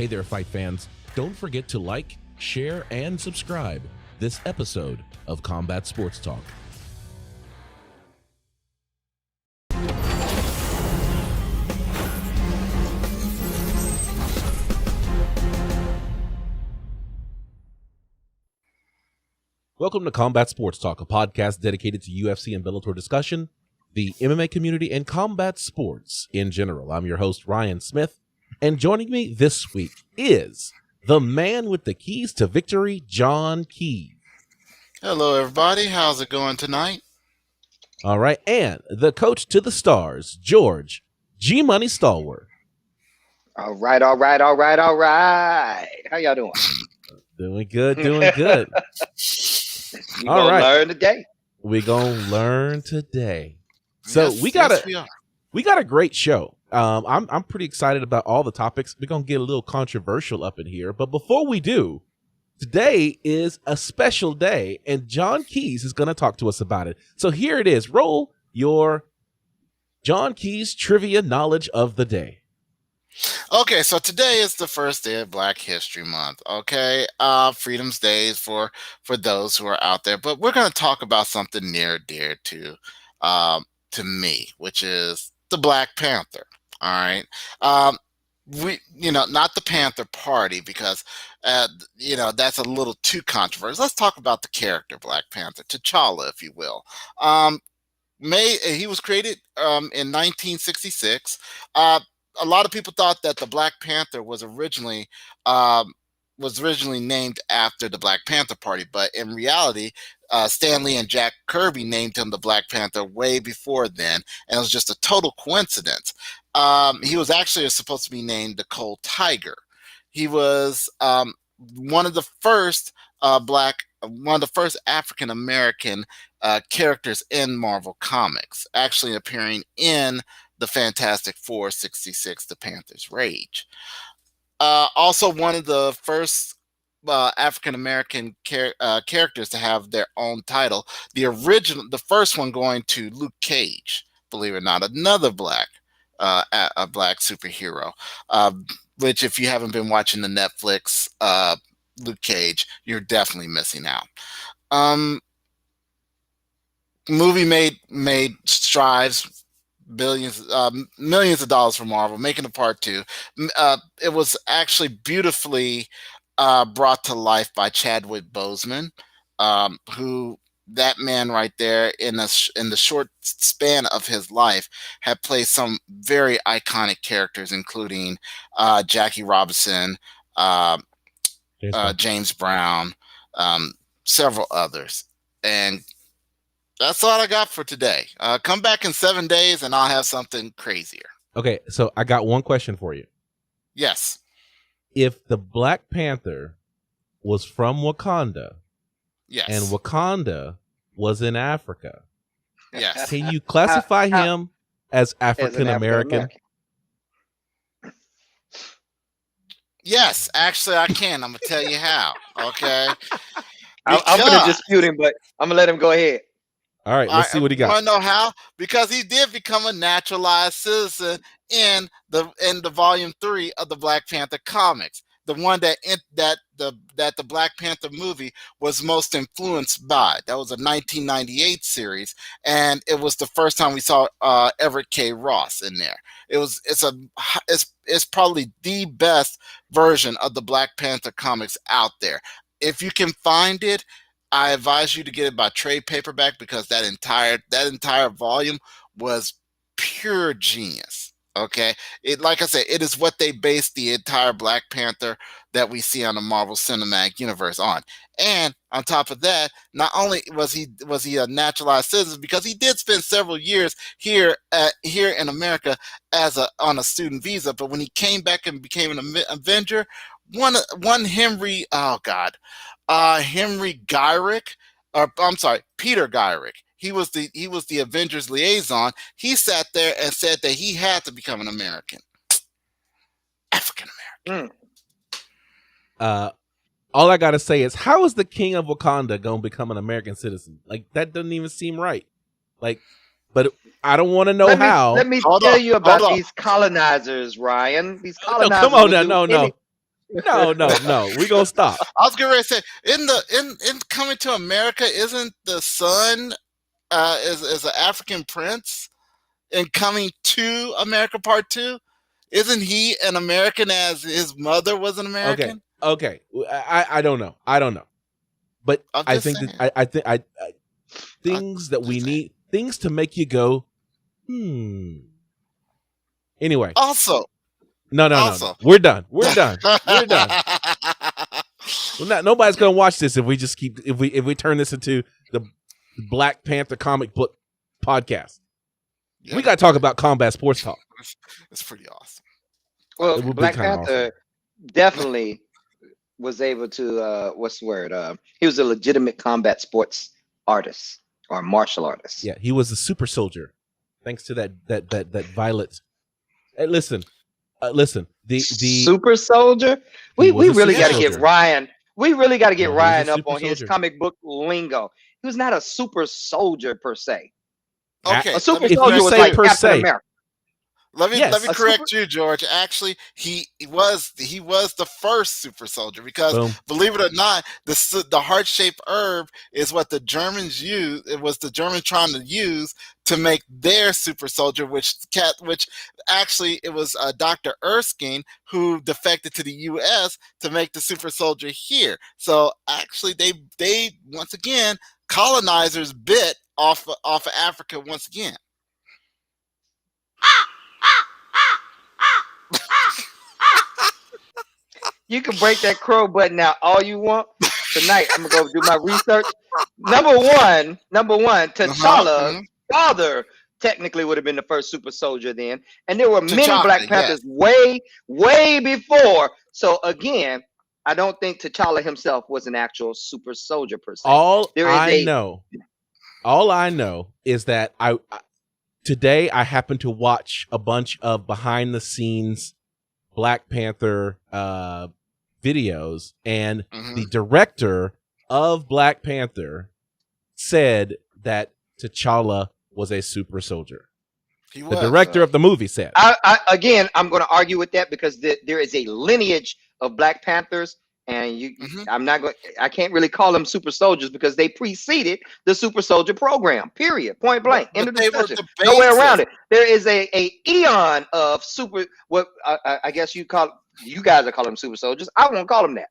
Hey there, fight fans. Don't forget to like, share, and subscribe this episode of Combat Sports Talk. Welcome to Combat Sports Talk, a podcast dedicated to UFC and Bellator discussion, the MMA community, and combat sports in general. I'm your host, Ryan Smith, and joining me this week is the man with the keys to victory, John Keys. Hello, everybody. How's it going tonight? All right, and the coach to the stars, George G-Money Stalwart. All right. How y'all doing? Doing good. You All gonna right. learn today. We're going to learn today. So Yes, we got we a great show. I'm pretty excited about all the topics. We're going to get a little controversial up in here. But before we do, today is a special day, and John Keys is going to talk to us about it. So here it is. Roll your John Keys trivia knowledge of the day. Okay, so today is the first day of Black History Month. Okay, Freedom's Day for those who are out there, but we're going to talk about something near and dear to me, which is the Black Panther. All right, not the Panther Party, because that's a little too controversial. Let's talk about the character Black Panther, T'Challa, if you will. He was created in 1966. A lot of people thought that the Black Panther was originally named after the Black Panther Party, but in reality, Stan Lee and Jack Kirby named him the Black Panther way before then, and it was just a total coincidence. He was actually supposed to be named the Cold Tiger. He was one of the first African American characters in Marvel Comics, actually appearing in the Fantastic Four 66, The Panther's Rage. Also, one of the first African American characters to have their own title. The first one going to Luke Cage, believe it or not, another black superhero. Which, if you haven't been watching the Netflix Luke Cage, you're definitely missing out. Movie made strides. Millions of dollars for Marvel, making a part 2. It was actually beautifully brought to life by Chadwick Boseman, who, that man right there, in the short span of his life, had played some very iconic characters, including Jackie Robinson, James Brown, several others, and that's all I got for today. Come back in 7 days and I'll have something crazier. Okay, so I got one question for you. Yes. If the Black Panther was from Wakanda, Yes. and Wakanda was in Africa, Yes. can you classify him as African American? Yes, actually I can. I'm going to tell you how. Okay. I'm going to dispute him, but I'm going to let him go ahead. All right, let's see what he got. Want to know how? Because he did become a naturalized citizen in the volume 3 of the Black Panther comics, the one that the Black Panther movie was most influenced by. That was a 1998 series, and it was the first time we saw Everett K. Ross in there. It's probably the best version of the Black Panther comics out there. If you can find it, I advise you to get it by trade paperback, because that entire volume was pure genius. Okay, like I said, it is what they based the entire Black Panther that we see on the Marvel Cinematic Universe on. And on top of that, not only was he a naturalized citizen, because he did spend several years here in America on a student visa, but when he came back and became an Avenger, Henry Gyrick, Peter Gyrick. He was the Avengers liaison. He sat there and said that he had to become an American, African American. All I gotta say is, how is the King of Wakanda gonna become an American citizen? Like, that doesn't even seem right. Like, but I don't want to know how. Let me tell you about these colonizers, Ryan. These colonizers. No, come on now, no. No. We gonna stop. I was going to say in Coming to America, isn't the son is an African prince in Coming to America Part 2? Isn't he an American as his mother was an American? Okay. I don't know. But I think that I think things that we need, things to make you go, Anyway. Also. No. We're done. We're done. Well, nobody's gonna watch this if we just keep if we turn this into the Black Panther comic book podcast. Yeah. We got to talk about combat sports talk. It's pretty awesome. Well, Black Panther definitely was able to what's the word? He was a legitimate combat sports artist or martial artist. Yeah, he was a super soldier, thanks to that violet. Hey, listen. The super soldier. We really got to get Ryan. We really got to get Ryan up on his comic book lingo. He was not a super soldier per se. Okay, a super soldier was like Captain America. Let me correct you, George. Actually, he was the first super soldier because believe it or not, the heart-shaped herb is what the Germans used. It was the Germans trying to use to make their super soldier, which actually it was Dr. Erskine who defected to the U.S. to make the super soldier here. So actually, they once again colonizers bit off of Africa once again. You can break that crow button out all you want. Tonight, I'm gonna go do my research. Number one, T'Challa's father technically would have been the first super soldier then, and there were many Black Panthers way before. So again, I don't think T'Challa himself was an actual super soldier per se. All I know is that today I happened to watch a bunch of behind the scenes Black Panther videos, and the director of Black Panther said that T'Challa was a super soldier. The director of the movie said. Again, I'm going to argue with that because there is a lineage of Black Panthers, and I can't really call them super soldiers because they preceded the super soldier program. Period. Point blank. End of discussion. Nowhere around it. There is a eon of super. What I guess you guys are calling them super soldiers. I won't call them that.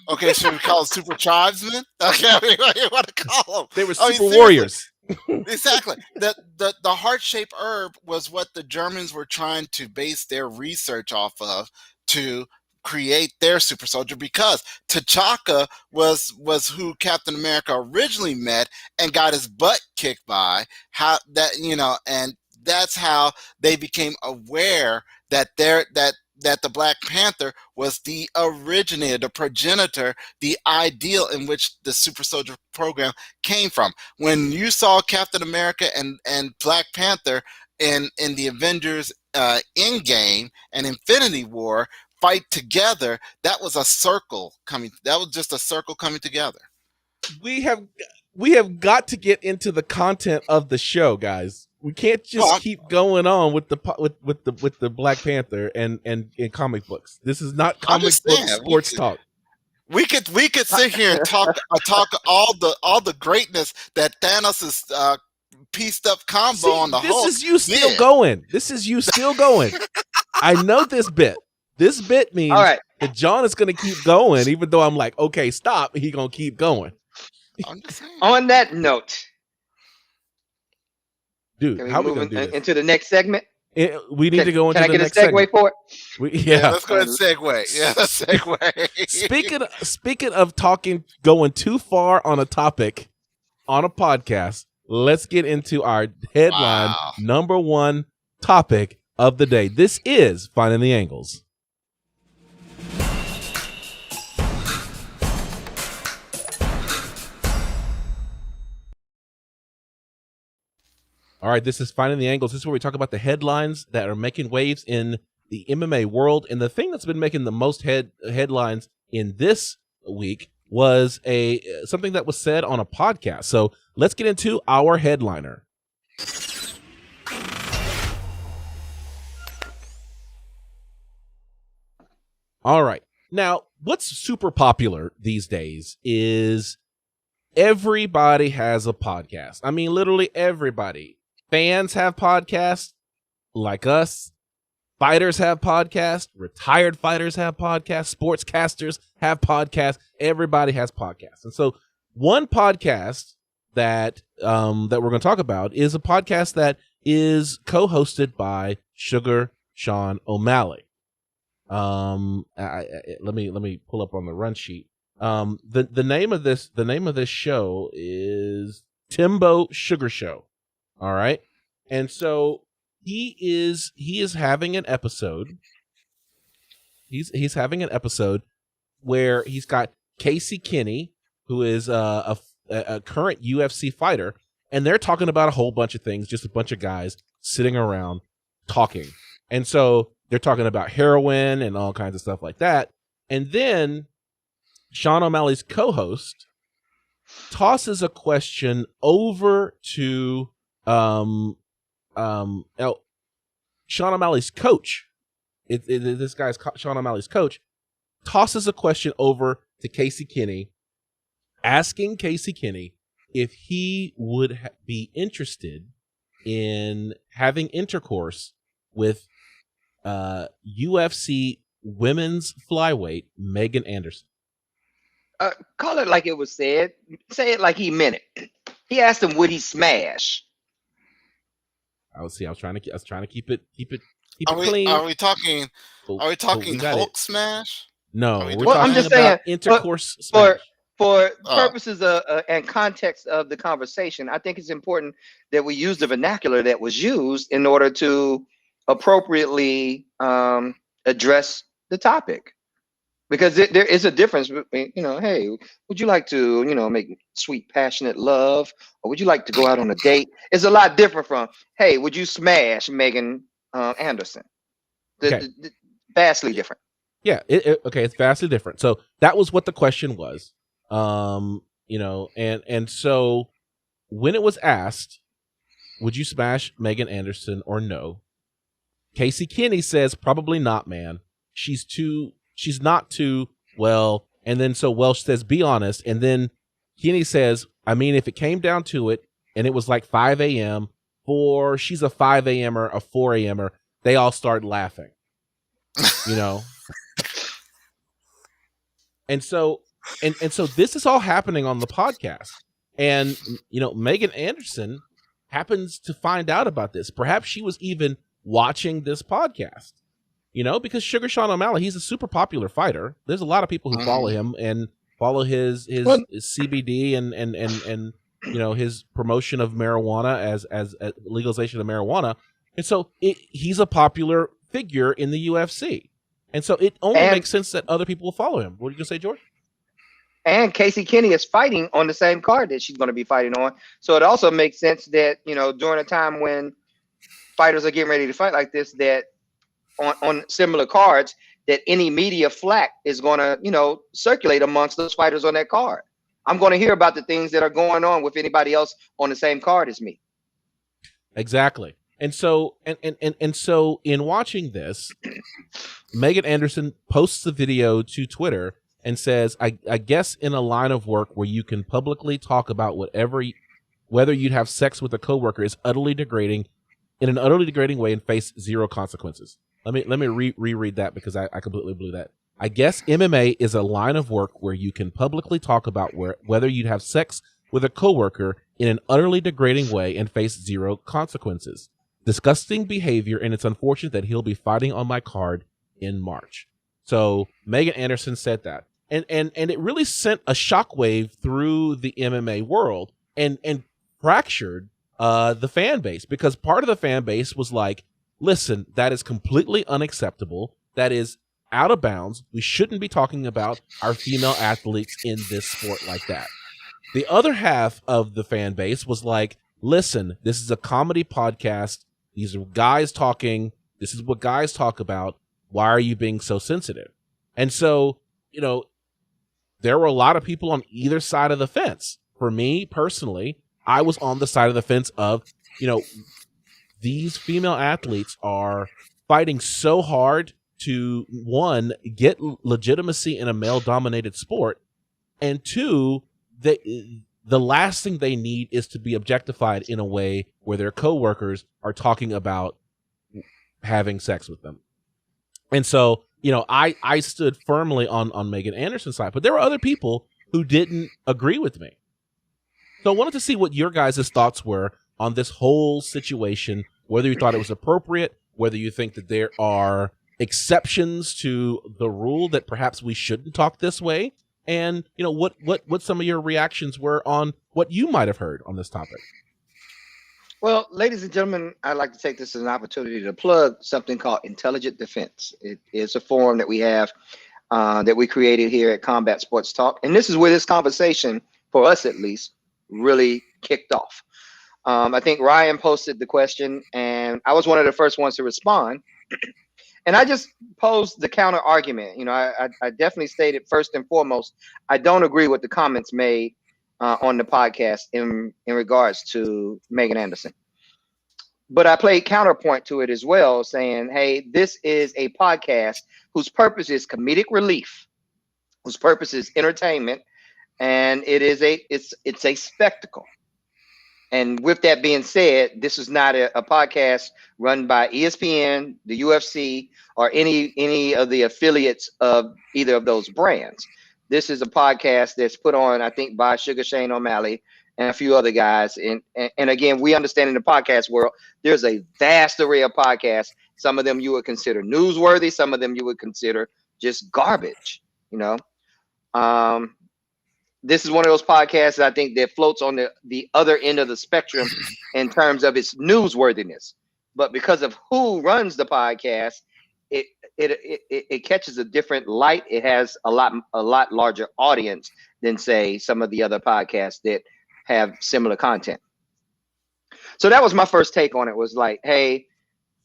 Okay, so we call them super tribesmen. Okay, what do you want to call them? They were super warriors. Exactly. The heart-shaped herb was what the Germans were trying to base their research off of to create their super soldier, because T'Chaka was who Captain America originally met and got his butt kicked by. And that's how they became aware that the Black Panther was the originator, the progenitor, the ideal in which the super soldier program came from. When you saw Captain America and Black Panther in the Avengers Endgame and Infinity War fight together, that was a circle coming. That was just a circle coming together. We have got to get into the content of the show, guys. We can't just keep going on with the Black Panther and comic books. This is not comic book sports talk. We could sit here and talk all the greatness that Thanos' pieced up combo on the Hulk. This is you still going. This is you still going. I know this bit. This bit means that John is going to keep going, even though I'm like, okay, stop. He going to keep going. On that note, dude, how we going to do this? Into the next segment? We need to go into the next segment. Can I get a segue for it? Yeah, let's go ahead and segue. Yeah, let's segue. Speaking of going too far on a topic on a podcast, let's get into our headline number one topic of the day. This is Finding the Angles. All right, this is Finding the Angles. This is where we talk about the headlines that are making waves in the MMA world. And the thing that's been making the most headlines in this week was something that was said on a podcast. So let's get into our headliner. All right. Now, what's super popular these days is everybody has a podcast. I mean, literally everybody. Fans have podcasts like us. Fighters have podcasts. Retired fighters have podcasts. Sportscasters have podcasts. Everybody has podcasts. And so one podcast that we're going to talk about is a podcast that is co-hosted by Sugar Sean O'Malley. Let me pull up on the run sheet. The name of this show is Timbo Sugar Show. All right. And so he is having an episode. He's having an episode where he's got Casey Kenney, who is a current UFC fighter, and they're talking about a whole bunch of things, just a bunch of guys sitting around talking. And so they're talking about heroin and all kinds of stuff like that. And then Sean O'Malley's co-host tosses a question over to Sean O'Malley's coach. This guy's Sean O'Malley's coach tosses a question over to Casey Kenney, asking Casey Kenney if he would be interested in having intercourse with UFC women's flyweight Megan Anderson. Call it like it was said. Say it like he meant it. He asked him, would he smash? I was trying to keep it clean. Are we talking Hulk smash? No, we're talking I'm just about saying, intercourse smash. For purposes of and context of the conversation, I think it's important that we use the vernacular that was used in order to appropriately address the topic. Because there is a difference between, hey, would you like to, make sweet, passionate love? Or would you like to go out on a date? It's a lot different from, hey, would you smash Megan Anderson? Vastly different. Yeah, it's vastly different. So that was what the question was. And so when it was asked, would you smash Megan Anderson or no? Casey Kenney says, probably not, man. She's not too well. And then so Welsh says, be honest. And then Kenney says, I mean, if it came down to it and it was like 5 a.m. or she's a 5 a.m.er, a 4 a.m.er, they all start laughing, And so this is all happening on the podcast. And, Megan Anderson happens to find out about this. Perhaps she was even watching this podcast, because Sugar Sean O'Malley, he's a super popular fighter. There's a lot of people who follow him and follow his CBD and his promotion of marijuana as legalization of marijuana. And so he's a popular figure in the UFC. And so it only makes sense that other people will follow him. What did you say, George? And Casey Kenney is fighting on the same card that she's going to be fighting on. So it also makes sense that, during a time when fighters are getting ready to fight like this, that on similar cards, that any media flack is going to, circulate amongst those fighters on that card. I'm going to hear about the things that are going on with anybody else on the same card as me. Exactly. And so, and so in watching this, Megan Anderson posts a video to Twitter and says, I guess in a line of work where you can publicly talk about whether you'd have sex with a coworker is utterly degrading in an utterly degrading way and face zero consequences. Let me reread that because I completely blew that. I guess MMA is a line of work where you can publicly talk about whether you'd have sex with a coworker in an utterly degrading way and face zero consequences. Disgusting behavior, and it's unfortunate that he'll be fighting on my card in March. So Megan Anderson said that. And it really sent a shockwave through the MMA world and fractured the fan base, because part of the fan base was like, listen, that is completely unacceptable. That is out of bounds. We shouldn't be talking about our female athletes in this sport like that. The other half of the fan base was like, listen, this is a comedy podcast. These are guys talking. This is what guys talk about. Why are you being so sensitive? And so, there were a lot of people on either side of the fence. For me personally, I was on the side of the fence of, these female athletes are fighting so hard to, one, get legitimacy in a male-dominated sport, and two, the last thing they need is to be objectified in a way where their coworkers are talking about having sex with them. And so, I stood firmly on Megan Anderson's side, but there were other people who didn't agree with me. So I wanted to see what your guys' thoughts were on this whole situation, whether you thought it was appropriate, whether you think that there are exceptions to the rule that perhaps we shouldn't talk this way, and what some of your reactions were on what you might have heard on this topic. Well, ladies and gentlemen, I'd like to take this as an opportunity to plug something called Intelligent Defense. It is a forum that we have that we created here at Combat Sports Talk, and this is where this conversation, for us at least, really kicked off. I think Ryan posted the question, and I was one of the first ones to respond. And I just posed the counter argument. I definitely stated first and foremost, I don't agree with the comments made on the podcast in regards to Megan Anderson. But I played counterpoint to it as well, saying, hey, this is a podcast whose purpose is comedic relief, whose purpose is entertainment, and it's a spectacle. And with that being said, this is not a podcast run by ESPN, the UFC, or any of the affiliates of either of those brands. This is a podcast that's put on, I think, by Sugar Shane O'Malley and a few other guys. And again, we understand in the podcast world, there's a vast array of podcasts. Some of them you would consider newsworthy. Some of them you would consider just garbage, This is one of those podcasts that I think that floats on the other end of the spectrum in terms of its newsworthiness. But because of who runs the podcast, it catches a different light. It has a lot larger audience than, say, some of the other podcasts that have similar content. So that was my first take on it, was like, hey,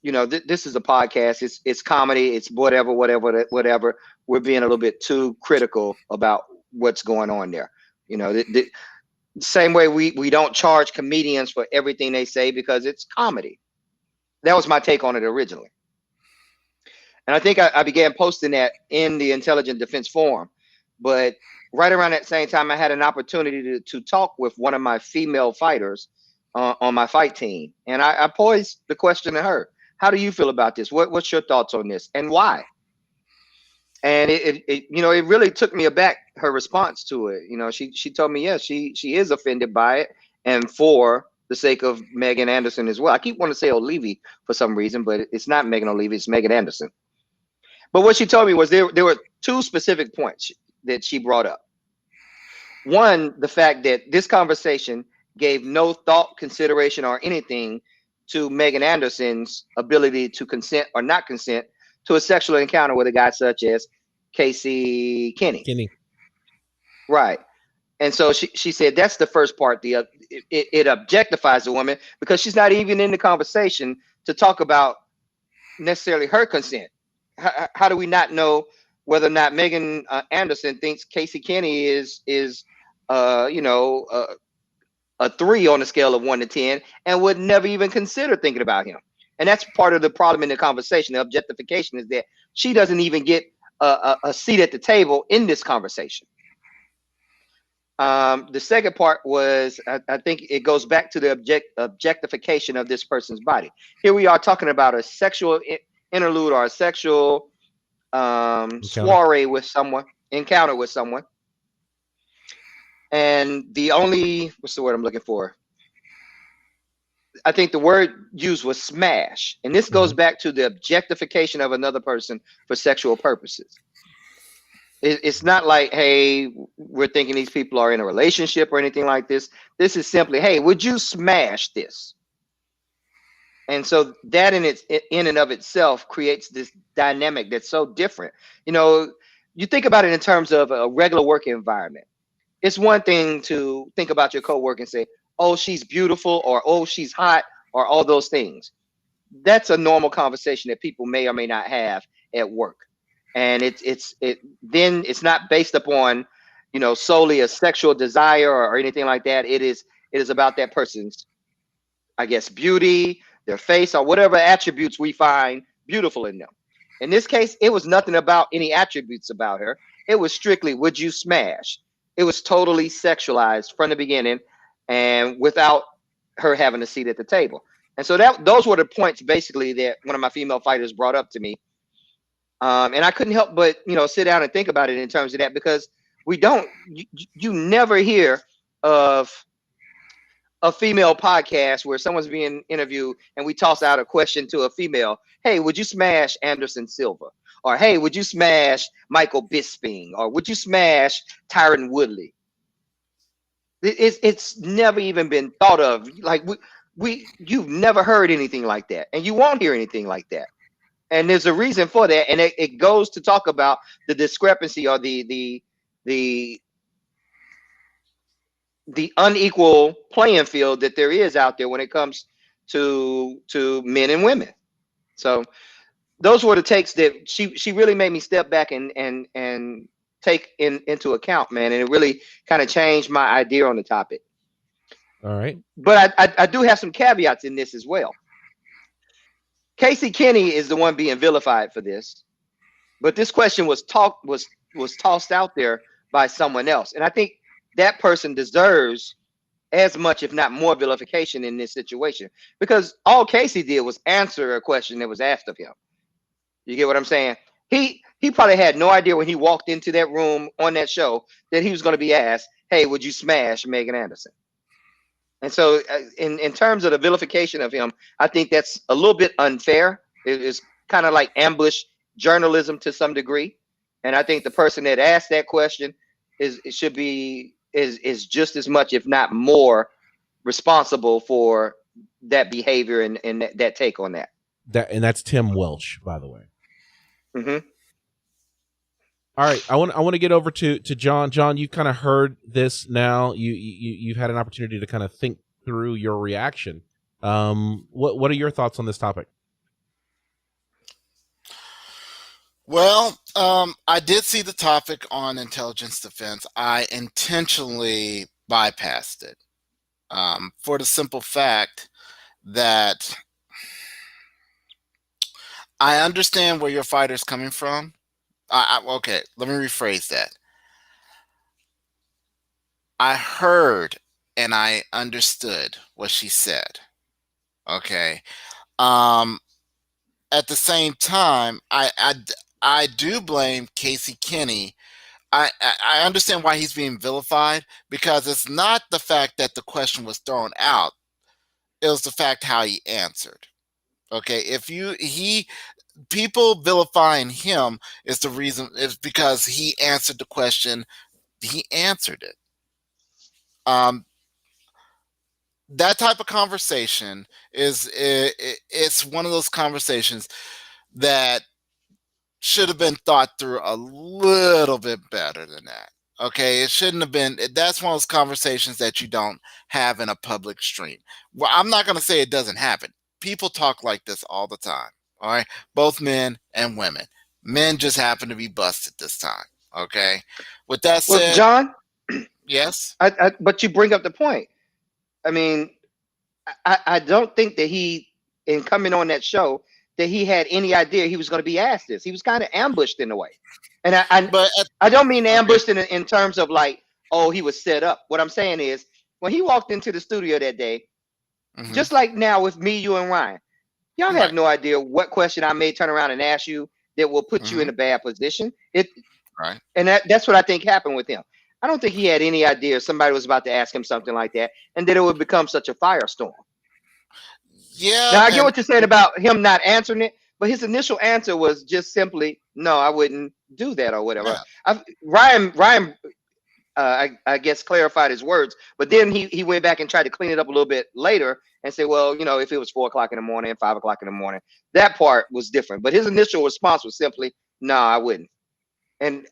this is a podcast. It's comedy. It's whatever. We're being a little bit too critical about what's going on there. The same way we don't charge comedians for everything they say because it's comedy. That was my take on it originally. And I think I began posting that in the Intelligent Defense Forum. But right around that same time, I had an opportunity to talk with one of my female fighters on my fight team. And I posed the question to her, how do you feel about this? What's your thoughts on this and why? And it really took me aback, her response to it. She told me, yes, she is offended by it, and for the sake of Megan Anderson as well. I keep wanting to say Oliveira for some reason, but it's not Megan Oliveira, it's Megan Anderson. But what she told me was there were two specific points that she brought up. One, the fact that this conversation gave no thought, consideration, or anything to Megan Anderson's ability to consent or not consent to a sexual encounter with a guy such as Kenney. Right. And so she said that's the first part. It objectifies the woman because she's not even in the conversation to talk about necessarily her consent. How do we not know whether or not Megan Anderson thinks Kenney is a 3 on a scale of 1 to 10 and would never even consider thinking about him? And that's part of the problem in the conversation. The objectification is that she doesn't even get a seat at the table in this conversation. The second part was, I think it goes back to the objectification of this person's body. Here we are talking about a sexual interlude or a sexual soiree with someone, encounter with someone. And the only, what's the word I'm looking for? I think the word used was smash. And this goes back to the objectification of another person for sexual purposes. It's not like, hey, we're thinking these people are in a relationship or anything like this. This is simply, hey, would you smash this? And so that in and of itself creates this dynamic that's so different. You think about it in terms of a regular work environment. It's one thing to think about your coworker and say, oh, she's beautiful, or oh, she's hot, or all those things. That's a normal conversation that people may or may not have at work. And then it's not based upon, solely a sexual desire or anything like that. It is about that person's, I guess, beauty, their face, or whatever attributes we find beautiful in them. In this case, it was nothing about any attributes about her. It was strictly, would you smash? It was totally sexualized from the beginning, and without her having a seat at the table. And so those were the points basically that one of my female fighters brought up to me. And I couldn't help but, sit down and think about it in terms of that, because you never hear of a female podcast where someone's being interviewed and we toss out a question to a female. Hey, would you smash Anderson Silva? Or, hey, would you smash Michael Bisping? Or would you smash Tyron Woodley? It's never even been thought of. Like you've never heard anything like that, and you won't hear anything like that. And there's a reason for that, and it goes to talk about the discrepancy or the unequal playing field that there is out there when it comes to men and women. So those were the takes that she really made me step back and take into account, man, and it really kind of changed my idea on the topic. All right, but I do have some caveats in this as well. Casey Kenney is the one being vilified for this, but this question was tossed out there by someone else, and I think that person deserves as much, if not more, vilification in this situation, because all Casey did was answer a question that was asked of him. You get what I'm saying? He probably had no idea when he walked into that room on that show that he was going to be asked, hey, would you smash Megan Anderson? And so in terms of the vilification of him, I think that's a little bit unfair. It is kind of like ambush journalism to some degree. And I think the person that asked that question is just as much, if not more, responsible for that behavior and that take on that. And that's Tim Welsh, by the way. Mm-hmm. All right, I want to get over to John. John, you've kind of heard this now. You've had an opportunity to kind of think through your reaction. What are your thoughts on this topic? Well, I did see the topic on intelligence defense. I intentionally bypassed it for the simple fact that I understand where your fighter's coming from. Okay, let me rephrase that. I heard and I understood what she said. Okay. At the same time, I do blame Casey Kenney. I understand why he's being vilified, because it's not the fact that the question was thrown out. It was the fact how he answered. Okay, people vilifying him is because he answered the question. He answered it. That type of conversation it's one of those conversations that should have been thought through a little bit better than that. Okay, it shouldn't have been. That's one of those conversations that you don't have in a public stream. Well, I'm not going to say it doesn't happen. People talk like this all the time. All right, both men and women. Men just happen to be busted this time. Okay. With that said, well, John. Yes. But you bring up the point. I mean, I don't think that in coming on that show, that he had any idea he was going to be asked this. He was kind of ambushed in a way. And I don't mean ambushed in terms of like, oh, he was set up. What I'm saying is, when he walked into the studio that day, just like now with me, you, and Ryan, y'all have no idea what question I may turn around and ask you that will put you in a bad position. Right. And that's what I think happened with him. I don't think he had any idea somebody was about to ask him something like that, and that it would become such a firestorm. Yeah. Now I get what you're saying about him not answering it, but his initial answer was just simply, "No, I wouldn't do that," or whatever. Yeah. Ryan, I guess clarified his words, but then he went back and tried to clean it up a little bit later and say, well, if it was 4 o'clock in the morning, 5 o'clock in the morning, that part was different. But his initial response was simply, "No, I wouldn't." And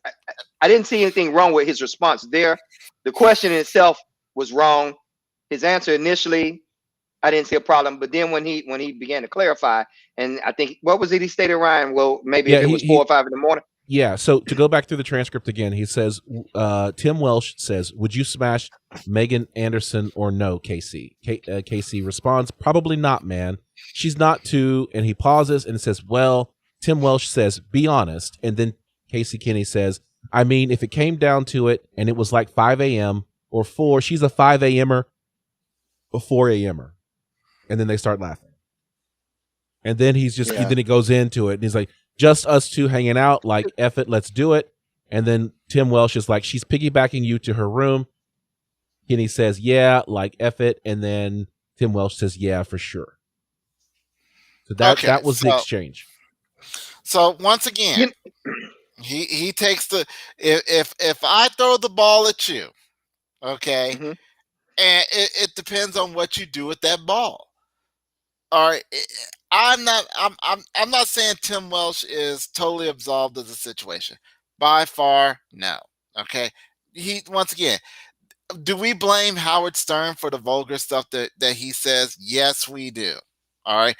I didn't see anything wrong with his response there. The question itself was wrong. His answer initially, I didn't see a problem. But then when he began to clarify, and I think, what was it he stated, Ryan? Well, maybe if it was 4 or 5 in the morning. Yeah, so to go back through the transcript again, he says, Tim Welsh says, would you smash Megan Anderson or no, Casey? Casey responds, probably not, man. She's not too, and he pauses and says, well, Tim Welsh says, "Be honest," and then Casey Kenney says, "I mean, if it came down to it, and it was like 5 a.m. or 4, she's a 5 a.m.er, a 4 a.m.er," and then they start laughing. And then then he goes into it, and he's like, "Just us two hanging out, like F it, let's do it." And then Tim Welsh is like, "She's piggybacking you to her room." Kenny says, "Yeah, like F it," and then Tim Welsh says, "Yeah, for sure." So that was the exchange. So once again, he takes the if I throw the ball at you, okay, and it depends on what you do with that ball. All right, I'm not saying Tim Welsh is totally absolved of the situation. By far, no. Okay, once again, do we blame Howard Stern for the vulgar stuff that he says? Yes, we do. All right.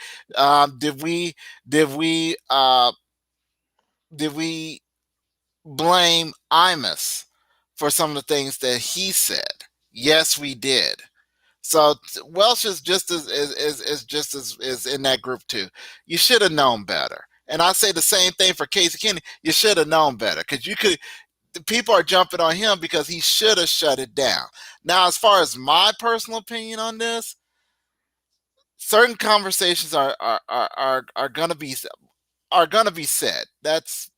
Did we blame Imus for some of the things that he said? Yes, we did. So Welsh is just is in that group too. You should have known better. And I say the same thing for Casey Kenney. You should have known better, because people are jumping on him because he should have shut it down. Now, as far as my personal opinion on this, certain conversations are gonna be said. That's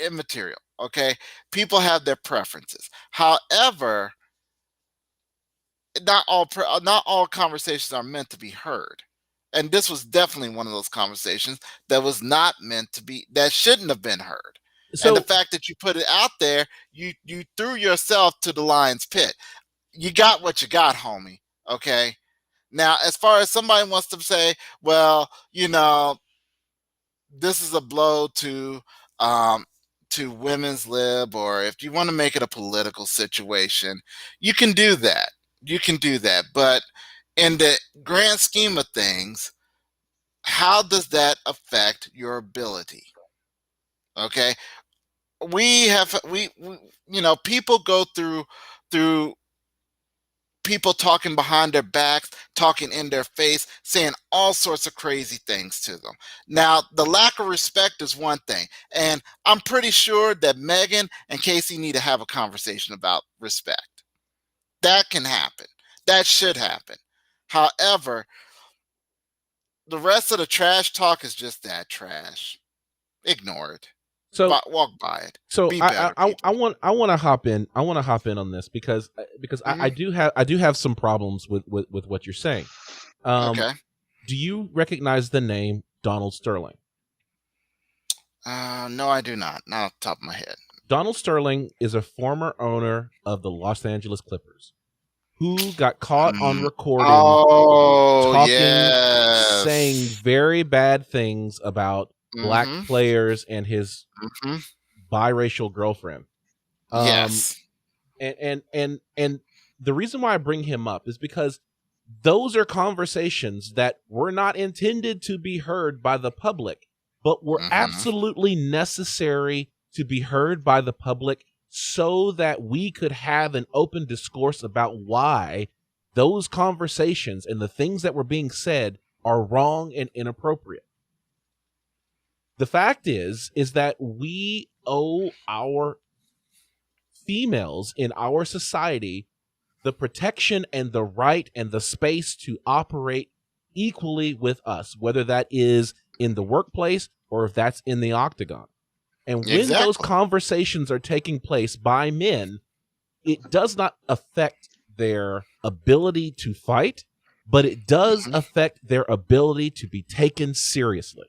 immaterial. Okay, people have their preferences. However, not all conversations are meant to be heard, and this was definitely one of those conversations that was not meant to be, that shouldn't have been heard. So, and the fact that you put it out there, you threw yourself to the lion's pit. You got what you got, homie. Okay. Now, as far as somebody wants to say, well, this is a blow to women's lib, or if you want to make it a political situation, you can do that. But in the grand scheme of things, how does that affect your ability? Okay. People go through people talking behind their backs, talking in their face, saying all sorts of crazy things to them. Now, the lack of respect is one thing, and I'm pretty sure that Megan and Casey need to have a conversation about respect. That can happen. That should happen. However, the rest of the trash talk is just that trash. Ignore it. So walk by it. So I want to hop in. I want to hop in on this because I do have some problems with what you're saying. Okay. Do you recognize the name Donald Sterling? No, I do not. Not off the top of my head. Donald Sterling is a former owner of the Los Angeles Clippers who got caught on recording saying very bad things about black players and his biracial girlfriend. Yes. And the reason why I bring him up is because those are conversations that were not intended to be heard by the public, but were absolutely necessary to be heard by the public so that we could have an open discourse about why those conversations and the things that were being said are wrong and inappropriate. The fact is that we owe our females in our society the protection and the right and the space to operate equally with us, whether that is in the workplace or if that's in the octagon. And when those conversations are taking place by men, it does not affect their ability to fight, but it does affect their ability to be taken seriously.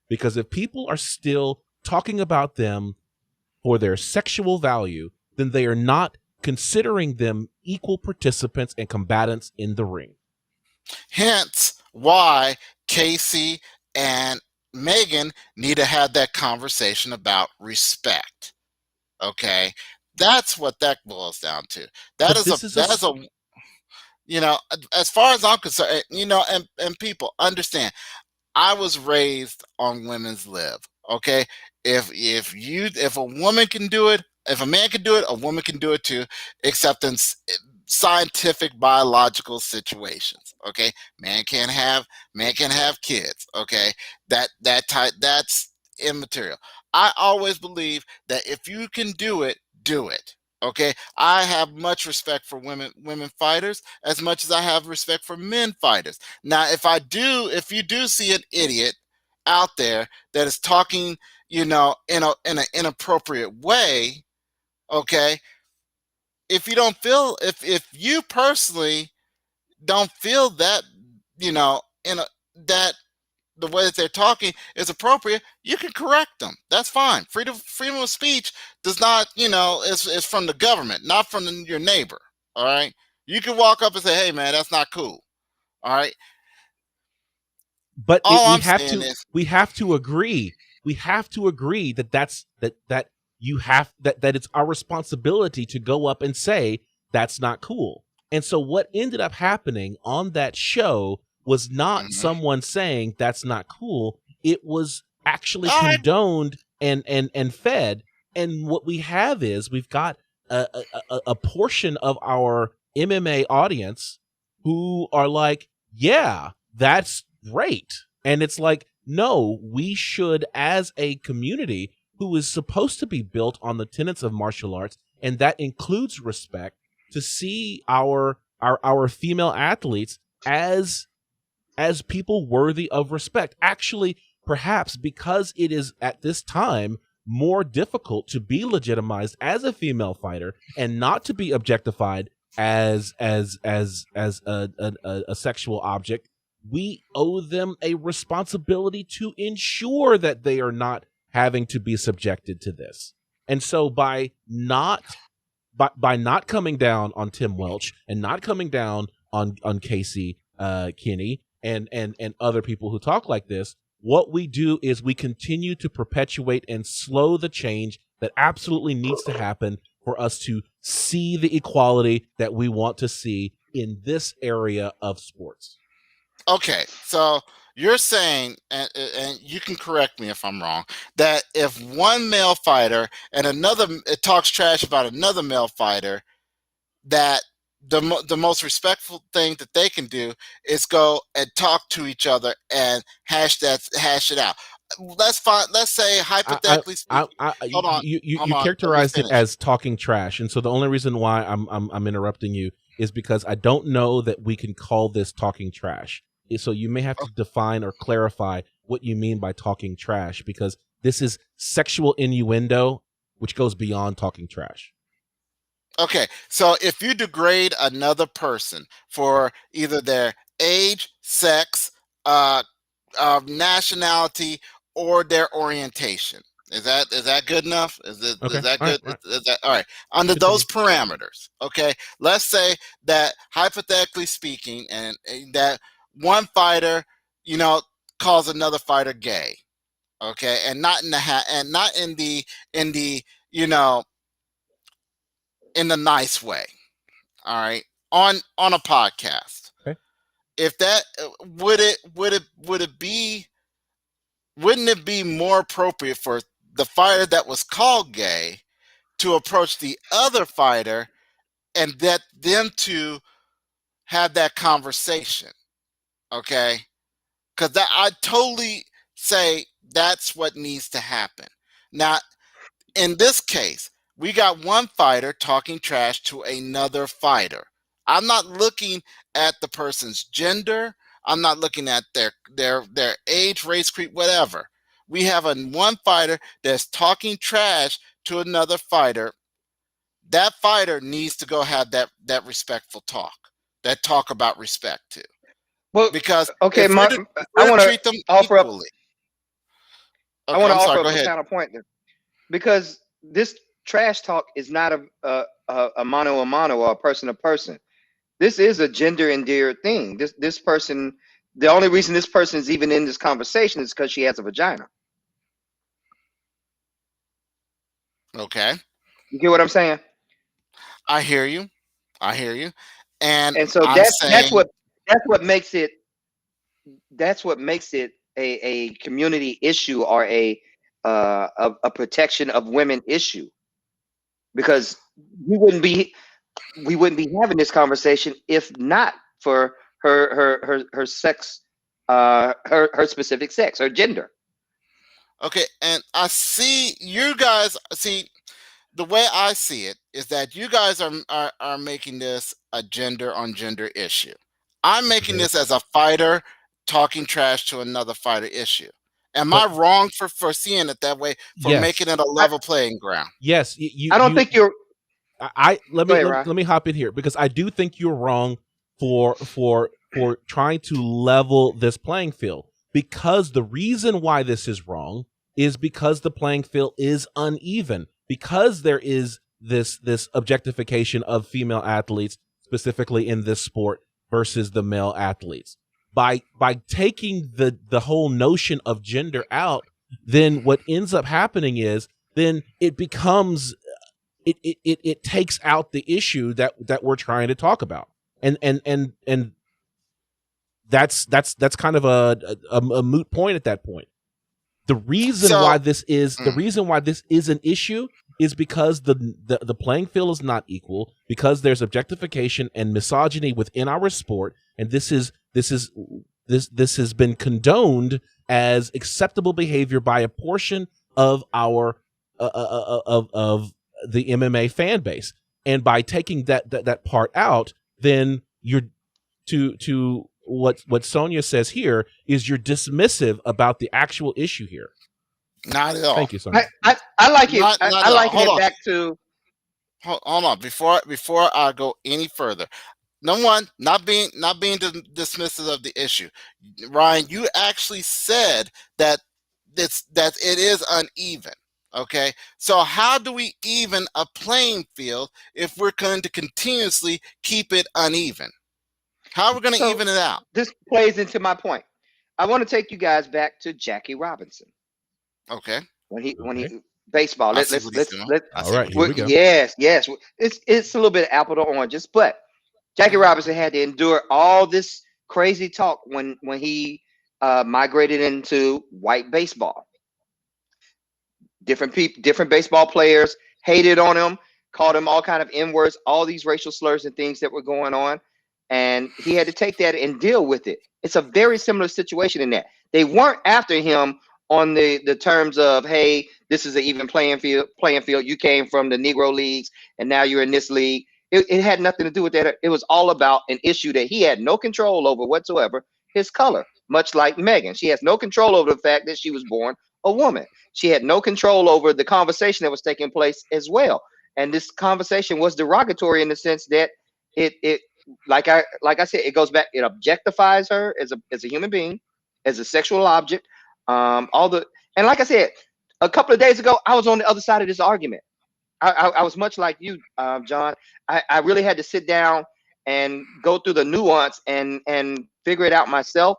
Because if people are still talking about them for their sexual value, then they are not considering them equal participants and combatants in the ring. Hence why Casey and Megan need to have that conversation about respect. Okay? That's what that boils down to. That is as far as I'm concerned, and people understand, I was raised on women's lib. Okay, if a woman can do it, if a man can do it, a woman can do it too, except in scientific biological situations. Okay, man can have kids. Okay, that's immaterial. I always believe that if you can do it, do it. Okay, I have much respect for women fighters as much as I have respect for men fighters. Now, if you do see an idiot out there that is talking, in an inappropriate way, okay, if you personally don't feel that, that the way that they're talking is appropriate, you can correct them. That's fine. Freedom of speech does not, is from the government, not from your neighbor. All right. You can walk up and say, "Hey, man, that's not cool." All right. But All we I'm have saying to is, we have to agree. We have to agree that that it's our responsibility to go up and say that's not cool. And so what ended up happening on that show was not someone saying that's not cool. It was actually all right, condoned and fed. And what we have is we've got a portion of our MMA audience who are like, yeah, that's great. And it's like, no, we should, as a community who is supposed to be built on the tenets of martial arts, and that includes respect, to see our female athletes as people worthy of respect. Actually, perhaps because it is at this time more difficult to be legitimized as a female fighter and not to be objectified as a sexual object, we owe them a responsibility to ensure that they are not having to be subjected to this. And so by not coming down on Tim Welch and not coming down on Casey Kenney and other people who talk like this, what we do is we continue to perpetuate and slow the change that absolutely needs to happen for us to see the equality that we want to see in this area of sports. okay, so you're saying, and you can correct me if I'm wrong, that if one male fighter and another talks trash about another male fighter, that the most respectful thing that they can do is go and talk to each other and hash it out. Let's say hypothetically speaking. Hold on, you let me characterized it finish. as talking trash, and so the only reason why I'm interrupting you is because I don't know that we can call this talking trash. So you may have to define or clarify what you mean by talking trash, because this is sexual innuendo, which goes beyond talking trash. Okay, so if you degrade another person for either their age, sex, nationality, or their orientation, is that good enough? Is that good? Right. Is that all right? Under those parameters, okay. Let's say that hypothetically speaking, and that one fighter, calls another fighter gay, okay, and not in the in the nice way, all right, on a podcast. Okay. If that wouldn't it be more appropriate for the fighter that was called gay to approach the other fighter and that them to have that conversation? Okay, because I totally say that's what needs to happen. Now, in this case, we got one fighter talking trash to another fighter. I'm not looking at the person's gender. I'm not looking at their age, race, creed, whatever. We have one fighter that's talking trash to another fighter. That fighter needs to go have that respectful talk. That talk about respect too. Well, Because okay, if Mark, we're to treat them offer up. equally. I Okay, want to I'm offer sorry. up Go a ahead. counterpoint there, because this trash talk is not a mano a mano or a person to person. This is a gender endeared thing. This person, the only reason this person is even in this conversation is because she has a vagina. Okay, You get what I'm saying? I hear you. And And so I'm that's saying, what makes it a community issue, or a protection of women issue, because we wouldn't be having this conversation if not for her sex, her specific sex, her gender. Okay, and I see you guys. See, the way I see it is that you guys are making this a gender on gender issue. I'm making this as a fighter talking trash to another fighter issue. Am I But wrong for seeing it that way? For yes, making it a level playing ground? yes, I don't think you're. let Go me ahead, let, Ryan. let me hop in here because I do think you're wrong for trying to level this playing field, because the reason why this is wrong is because the playing field is uneven, because there is this objectification of female athletes, specifically in this sport, versus the male athletes. By taking the whole notion of gender out, then what ends up happening is then it becomes it takes out the issue that we're trying to talk about, and that's kind of a moot point at that point. The reason So, why this is an issue is because the playing field is not equal, because there's objectification and misogyny within our sport, and this has been condoned as acceptable behavior by a portion of our of the MMA fan base. And by taking that part out, then you're to what Sonia says here is you're dismissive about the actual issue here. not at all. Thank you, Sonia. I like it. Not I at all. like Hold it on. back to. Hold on. Before I go any further, number one, not being dismissive of the issue. Ryan, you actually said that it is uneven. Okay, so how do we even a playing field if we're going to continuously keep it uneven? How are we going to So even it out? this plays into my point. I want to take you guys back to Jackie Robinson Okay, when he Okay. baseball. I see what he's doing. I All see right, what here he's we go. Yes. It's a little bit apple to oranges, but Jackie Robinson had to endure all this crazy talk when he migrated into white baseball. Different people, different baseball players hated on him, called him all kind of N words, all these racial slurs and things that were going on, and he had to take that and deal with it. It's a very similar situation in that they weren't after him on the terms of, hey, this is an even playing field. You came from the Negro leagues and now you're in this league. It had nothing to do with that. It was all about an issue that he had no control over whatsoever, his color. Much like Megan, she has no control over the fact that she was born a woman. She had no control over the conversation that was taking place as well. And this conversation was derogatory in the sense that it like I said, it goes back, it objectifies her as a human being, as a sexual object. All the and like I said, a couple of days ago, I was on the other side of this argument. I was much like you, John. I really had to sit down and go through the nuance and figure it out myself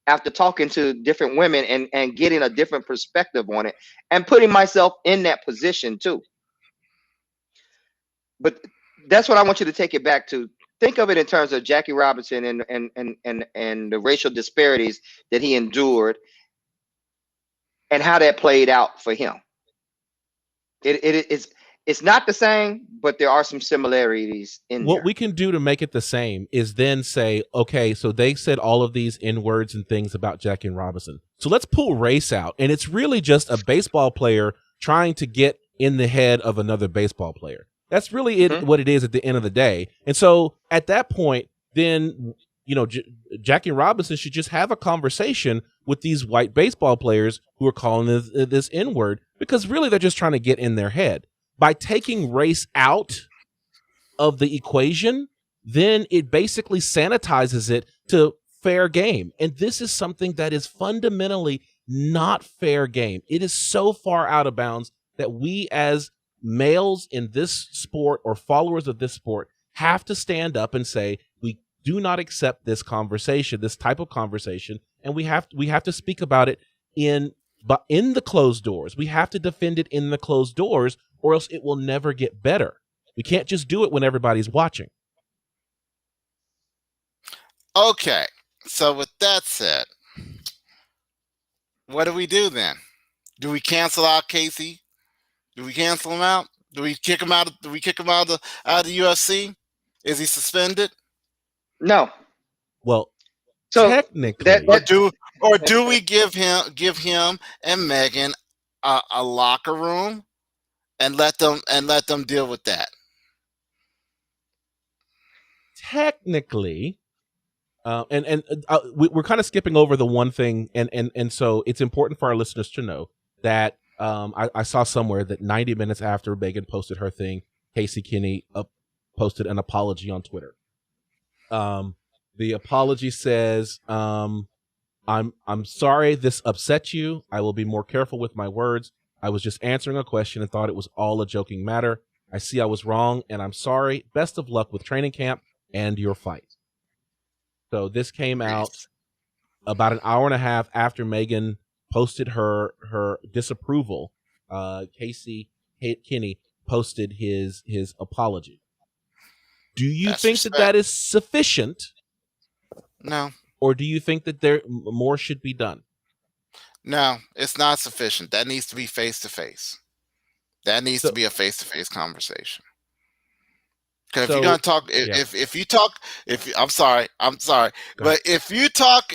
after talking to different women and getting a different perspective on it and putting myself in that position too. But that's what I want you to take it back to. Think of it in terms of Jackie Robinson and the racial disparities that he endured and how that played out for him. It's not the same, but there are some similarities in What there. we can do to make it the same is then say, okay, so they said all of these N-words and things about Jackie Robinson. So let's pull race out. And it's really just a baseball player trying to get in the head of another baseball player. That's really what it is at the end of the day. And so at that point, then, you know, Jackie Robinson should just have a conversation with these white baseball players who are calling this N-word, because really they're just trying to get in their head. By taking race out of the equation, then it basically sanitizes it to fair game. And this is something that is fundamentally not fair game. It is so far out of bounds that we as males in this sport or followers of this sport have to stand up and say, we do not accept this conversation, this type of conversation, and we have to speak about it in the closed doors. We have to defend it in the closed doors, or else it will never get better. We can't just do it when everybody's watching. Okay, so with that said, what do we do then? Do we cancel out Casey? Do we cancel him out? Do we kick him out? Do we kick him out of the UFC? Is he suspended? No. Well, So technically, that or do we give him and Megan a locker room and let them deal with that? Technically, we're kind of skipping over the one thing, and so it's important for our listeners to know that I saw somewhere that 90 minutes after Megan posted her thing, Casey Kenney posted an apology on Twitter. The apology says, I'm sorry this upset you. I will be more careful with my words. I was just answering a question and thought it was all a joking matter. I see I was wrong, and I'm sorry. Best of luck with training camp and your fight. So this came out about an hour and a half after Megan posted her disapproval. Casey Kenney posted his apology. Do you think that is sufficient? No. Or do you think that there more should be done? No, it's not sufficient. That needs to be face-to-face. That needs to be a face-to-face conversation. Because if you're gonna talk, if you talk, I'm sorry, but if you talk,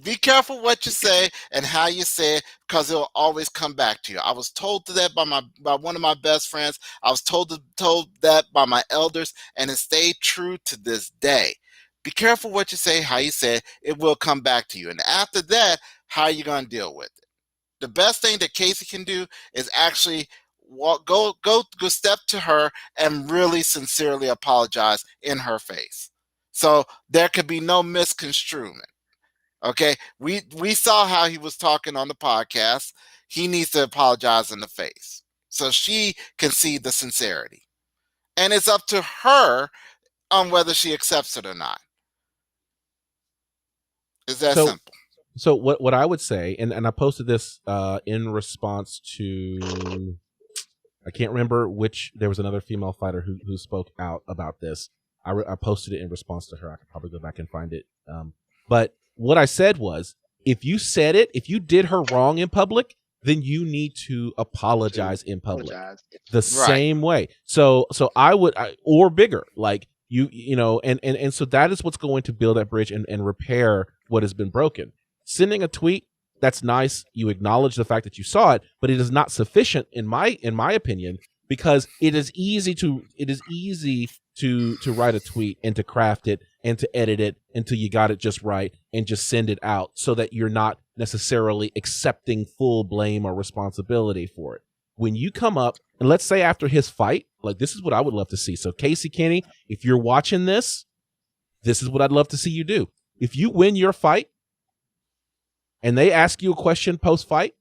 be careful what you say and how you say it, because it'll always come back to you. I was told that by one of my best friends. I was told that by my elders, and it stayed true to this day. Be careful what you say, how you say it. It will come back to you, and after that, how are you gonna deal with it? The best thing that Casey can do is actually go step to her and really sincerely apologize in her face, so there could be no misconstruement. Okay, we saw how he was talking on the podcast. He needs to apologize in the face so she can see the sincerity, and it's up to her on whether she accepts it or not. It's that simple. So what I would say, and I posted this in response to, I can't remember which, there was another female fighter who spoke out about this. I posted it in response to her. I could probably go back and find it. But what I said was, if you did her wrong in public, then you need to apologize in public the same way. So I would, or bigger, like you know, and so that is what's going to build that bridge and repair what has been broken. Sending a tweet, that's nice. You acknowledge the fact that you saw it, but it is not sufficient in my opinion, because it is easy to write a tweet and to craft it and to edit it until you got it just right and just send it out, so that you're not necessarily accepting full blame or responsibility for it. When you come up, and let's say after his fight, like, this is what I would love to see. So Casey Kenney, if you're watching this is what I'd love to see you do. If you win your fight and they ask you a question post-fight,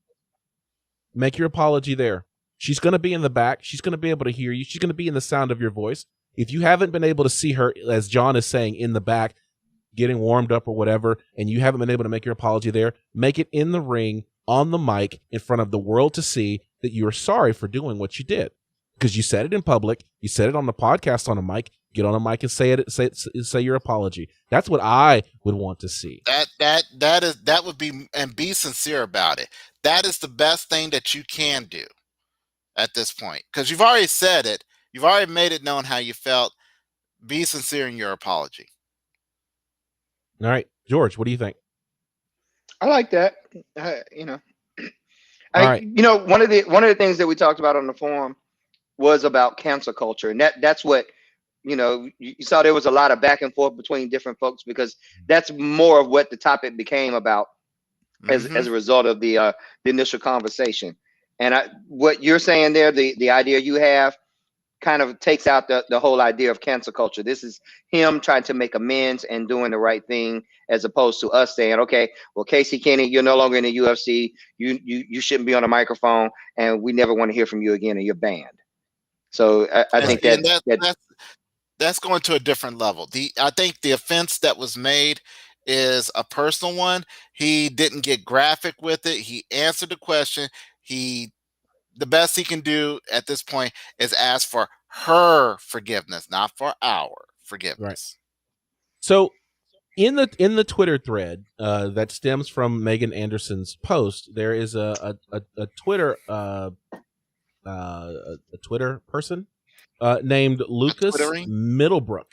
make your apology there. She's going to be in the back. She's going to be able to hear you. She's going to be in the sound of your voice. If you haven't been able to see her, as John is saying, in the back, getting warmed up or whatever, and you haven't been able to make your apology there, make it in the ring, on the mic, in front of the world to see that you are sorry for doing what you did. Because you said it in public. You said it on the podcast on a mic. Get on a mic and say it. Say your apology. That's what I would want to see. That would be, and be sincere about it. That is the best thing that you can do at this point, because you've already said it. You've already made it known how you felt. Be sincere in your apology. All right, George, what do you think? I like that. You know, right. You know, one of the things that we talked about on the forum was about cancel culture, and that's what, you know, you saw there was a lot of back and forth between different folks, because that's more of what the topic became about as a result of the initial conversation. And what you're saying there, the idea you have, kind of takes out the whole idea of cancel culture. This is him trying to make amends and doing the right thing, as opposed to us saying, okay, well, Casey Kenney, you're no longer in the UFC. You shouldn't be on a microphone, and we never want to hear from you again, and you're banned. So I think that's going to a different level. I think the offense that was made is a personal one. He didn't get graphic with it. He answered the question. The best he can do at this point is ask for her forgiveness, not for our forgiveness. Right. So in the Twitter thread that stems from Megan Anderson's post, there is a Twitter a Twitter person named Lucas Middlebrook.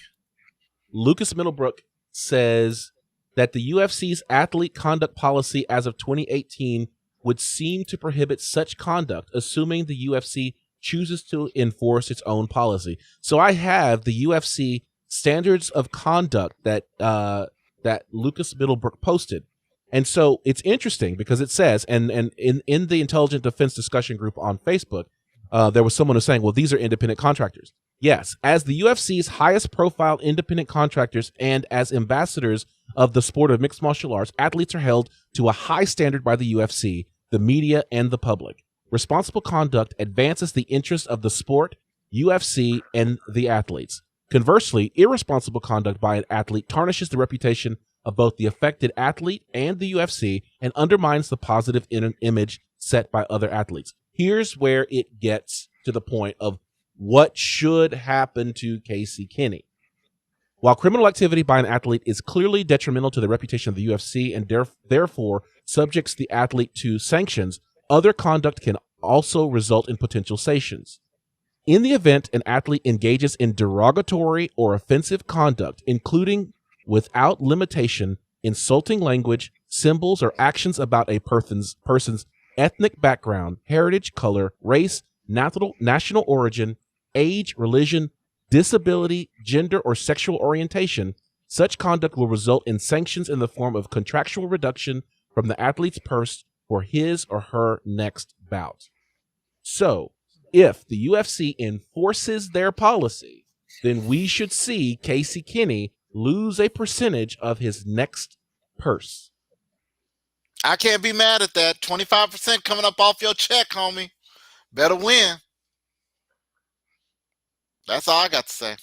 Lucas Middlebrook says, that the UFC's athlete conduct policy as of 2018 would seem to prohibit such conduct, assuming the UFC chooses to enforce its own policy. So I have the UFC standards of conduct that Lucas Middlebrook posted. And so it's interesting because it says, and in the Intelligent Defense discussion group on Facebook, there was someone who was saying, well, these are independent contractors. Yes, as the UFC's highest profile independent contractors and as ambassadors of the sport of mixed martial arts, athletes are held to a high standard by the UFC, the media, and the public. Responsible conduct advances the interests of the sport, UFC, and the athletes. Conversely, irresponsible conduct by an athlete tarnishes the reputation of both the affected athlete and the UFC and undermines the positive image set by other athletes. Here's where it gets to the point of what should happen to Casey Kenney. While criminal activity by an athlete is clearly detrimental to the reputation of the UFC and therefore subjects the athlete to sanctions, other conduct can also result in potential sanctions. In the event an athlete engages in derogatory or offensive conduct, including without limitation, insulting language, symbols, or actions about a person's ethnic background, heritage, color, race, national origin, age, religion, disability, gender, or sexual orientation, such conduct will result in sanctions in the form of contractual reduction from the athlete's purse for his or her next bout. So, if the UFC enforces their policy, then we should see Casey Kenney lose a percentage of his next purse. I can't be mad at that. 25% coming up off your check, homie. Better win. That's all I got to say.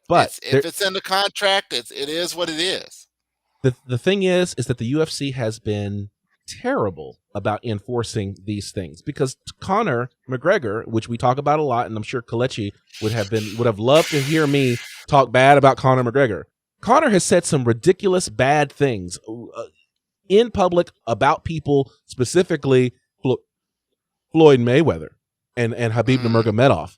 But if it's in the contract, it is what it is. The thing is that the UFC has been terrible about enforcing these things, because Conor McGregor, which we talk about a lot, and I'm sure Kelechi would have loved to hear me talk bad about Conor McGregor. Conor has said some ridiculous bad things in public about people, specifically Floyd Mayweather and Khabib Nurmagomedov.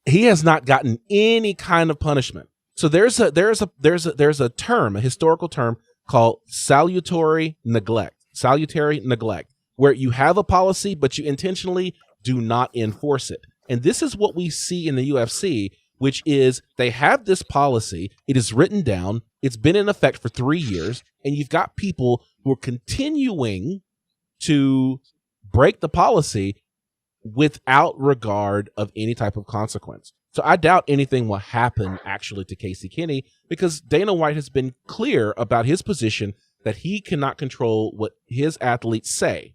He has not gotten any kind of punishment. So there's a term, a historical term called salutary neglect, where you have a policy, but you intentionally do not enforce it. And this is what we see in the UFC, which is they have this policy. It is written down. It's been in effect for 3 years. And you've got people who are continuing to break the policy without regard of any type of consequence. So I doubt anything will happen actually to Casey Kenney, because Dana White has been clear about his position that he cannot control what his athletes say.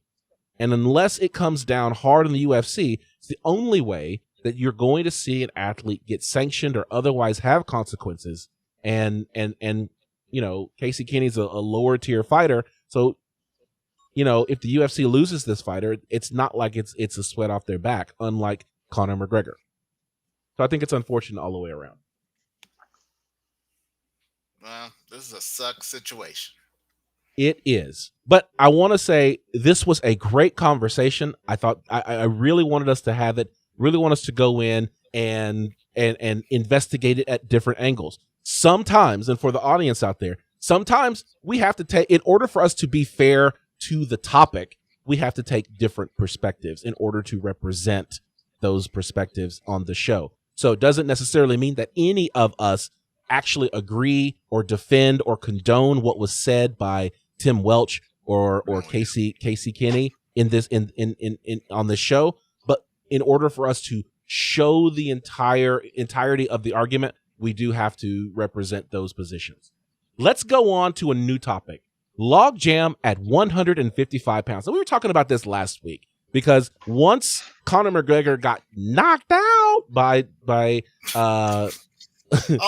And unless it comes down hard in the UFC, it's the only way that you're going to see an athlete get sanctioned or otherwise have consequences. And you know, Casey Kenney's a lower tier fighter. So, you know, if the UFC loses this fighter, it's not like it's a sweat off their back, unlike Conor McGregor. So I think it's unfortunate all the way around. Well, this is a suck situation. It is. But I want to say this was a great conversation. I thought I really wanted us to have it, really want us to go in and investigate it at different angles. Sometimes, and for the audience out there, sometimes we have to take, in order for us to be fair to the topic, we have to take different perspectives in order to represent those perspectives on the show. So it doesn't necessarily mean that any of us actually agree or defend or condone what was said by Tim Welch or Casey Kenney in this on this show. But in order for us to show the entirety of the argument, we do have to represent those positions. Let's go on to a new topic. Logjam at 155 pounds. So we were talking about this last week, because once Conor McGregor got knocked out by I'm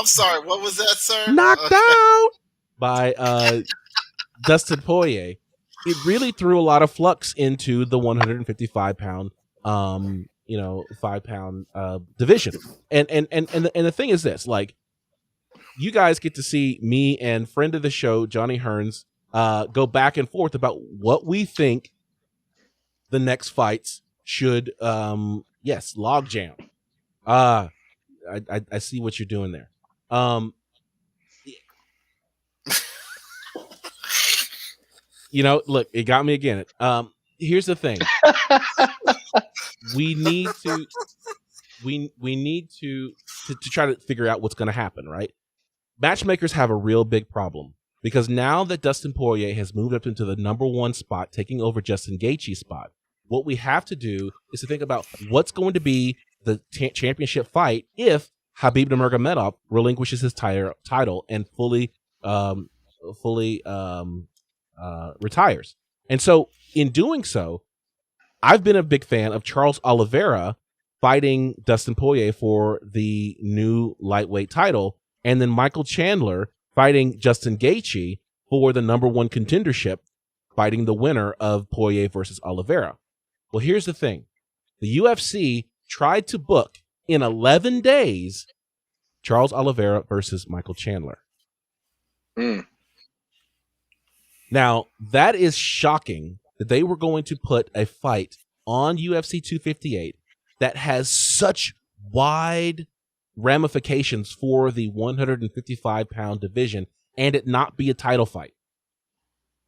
sorry, what was that, sir? Knocked out by Dustin Poirier, it really threw a lot of flux into the 155 pound 5-pound division. And the thing is this, like, you guys get to see me and friend of the show Johnny Hearns go back and forth about what we think the next fights should Logjam. I see what you're doing there. Look, it got me again. Here's the thing. We need to try to figure out what's going to happen, right? Matchmakers have a real big problem because now that Dustin Poirier has moved up into the number 1 spot, taking over Justin Gaethje's spot, what we have to do is to think about what's going to be the championship fight if Khabib Nurmagomedov relinquishes his title and fully retires. And so in doing so, I've been a big fan of Charles Oliveira fighting Dustin Poirier for the new lightweight title, and then Michael Chandler fighting Justin Gaethje for the number 1 contendership, fighting the winner of Poirier versus Oliveira. Well, here's the thing. The UFC tried to book in 11 days Charles Oliveira versus Michael Chandler. Now, that is shocking that they were going to put a fight on UFC 258 that has such wide ramifications for the 155-pound division and it not be a title fight.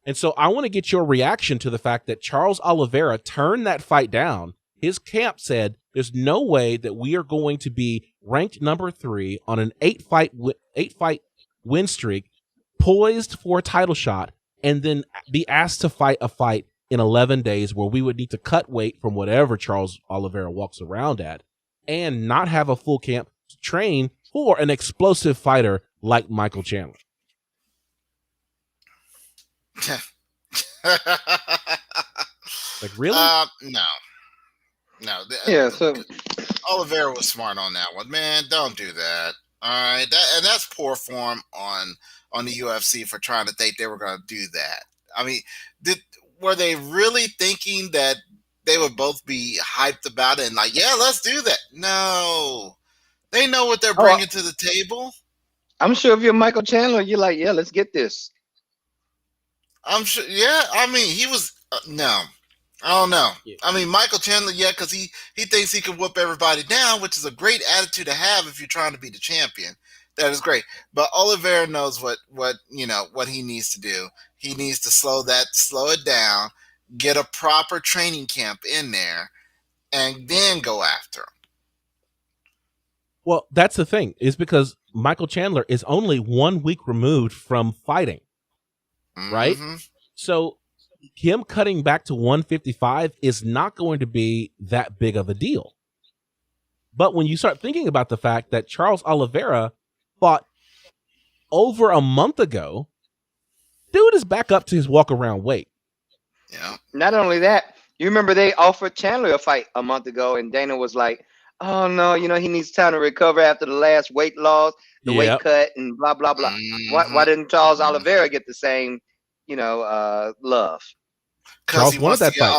And so I want to get your reaction to the fact that Charles Oliveira turned that fight down. His camp said, there's no way that we are going to be ranked number 3 on an 8-fight win streak, poised for a title shot, and then be asked to fight a fight in 11 days where we would need to cut weight from whatever Charles Oliveira walks around at and not have a full camp to train for an explosive fighter like Michael Chandler. Like, really? No. Yeah, so Oliveira was smart on that one. Man, don't do that. All right. That's poor form on the UFC for trying to think they were going to do that. I mean, were they really thinking that they would both be hyped about it and like, yeah, let's do that? No. They know what they're bringing to the table. I'm sure if you're Michael Chandler, you're like, yeah, let's get this. I'm sure. Yeah. I mean, he was no. I don't know. Yeah. I mean, Michael Chandler, yeah, because he thinks he can whoop everybody down, which is a great attitude to have if you're trying to be the champion. That is great. But Oliveira knows what he needs to do. He needs to slow it down, get a proper training camp in there, and then go after him. Well, that's the thing, is because Michael Chandler is only 1 week removed from fighting, right? So him cutting back to 155 is not going to be that big of a deal. But when you start thinking about the fact that Charles Oliveira fought over a month ago, dude is back up to his walk-around weight. Yeah. Not only that, you remember they offered Chandler a fight a month ago, and Dana was like, oh, no, he needs time to recover after the last weight loss, the weight cut, and blah, blah, blah. Why didn't Charles Oliveira get the same, love? Because he wants to get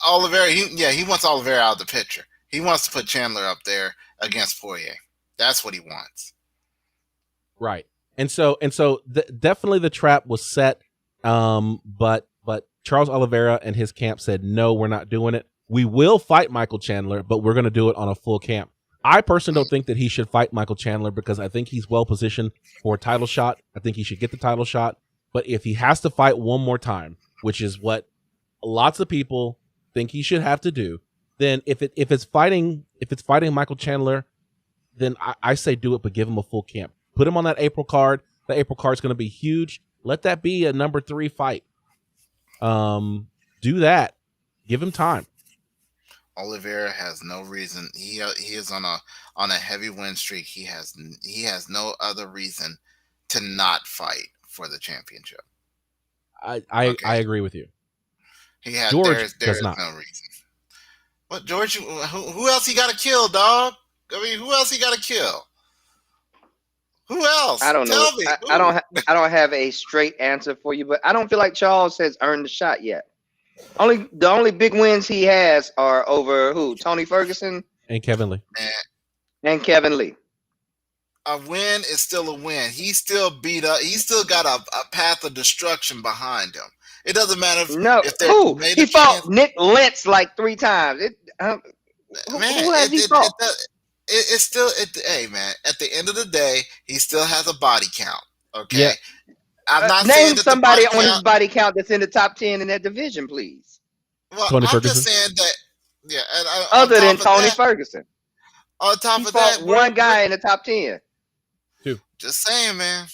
Oliveira. He wants Oliveira out of the picture. He wants to put Chandler up there against Poirier. That's what he wants. Right. And so definitely the trap was set. But Charles Oliveira and his camp said, no, we're not doing it. We will fight Michael Chandler, but we're going to do it on a full camp. I personally don't think that he should fight Michael Chandler because I think he's well positioned for a title shot. I think he should get the title shot. But if he has to fight one more time, which is what lots of people think he should have to do, then if it's fighting Michael Chandler, then I say do it, but give him a full camp. Put him on that April card. The April card is going to be huge. Let that be a number 3 fight. Do that. Give him time. Oliveira has no reason. He is on a heavy win streak. He has no other reason to not fight for the championship. I agree with you. George does not. No reason. What, George? Who else he got to kill, dog? I mean, who else he got to kill? Who else? I don't know. I don't have a straight answer for you, but I don't feel like Charles has earned the shot yet. The only big wins he has are over who? Tony Ferguson and Kevin Lee. And Kevin Lee. A win is still a win. He's still beat up. He's still got a path of destruction behind him. It doesn't matter if he fought Nick Lentz like 3 times. Who has he fought? It's still hey man. At the end of the day, he still has a body count. Okay. I'm not saying Name that somebody the on his count. body count that's in the top 10 in that division, please. Well, Tony I'm Ferguson? just saying that. Yeah, and on Other than top of Tony that, Ferguson. on top He of fought that, one guy in the top 10. Two. just saying, man.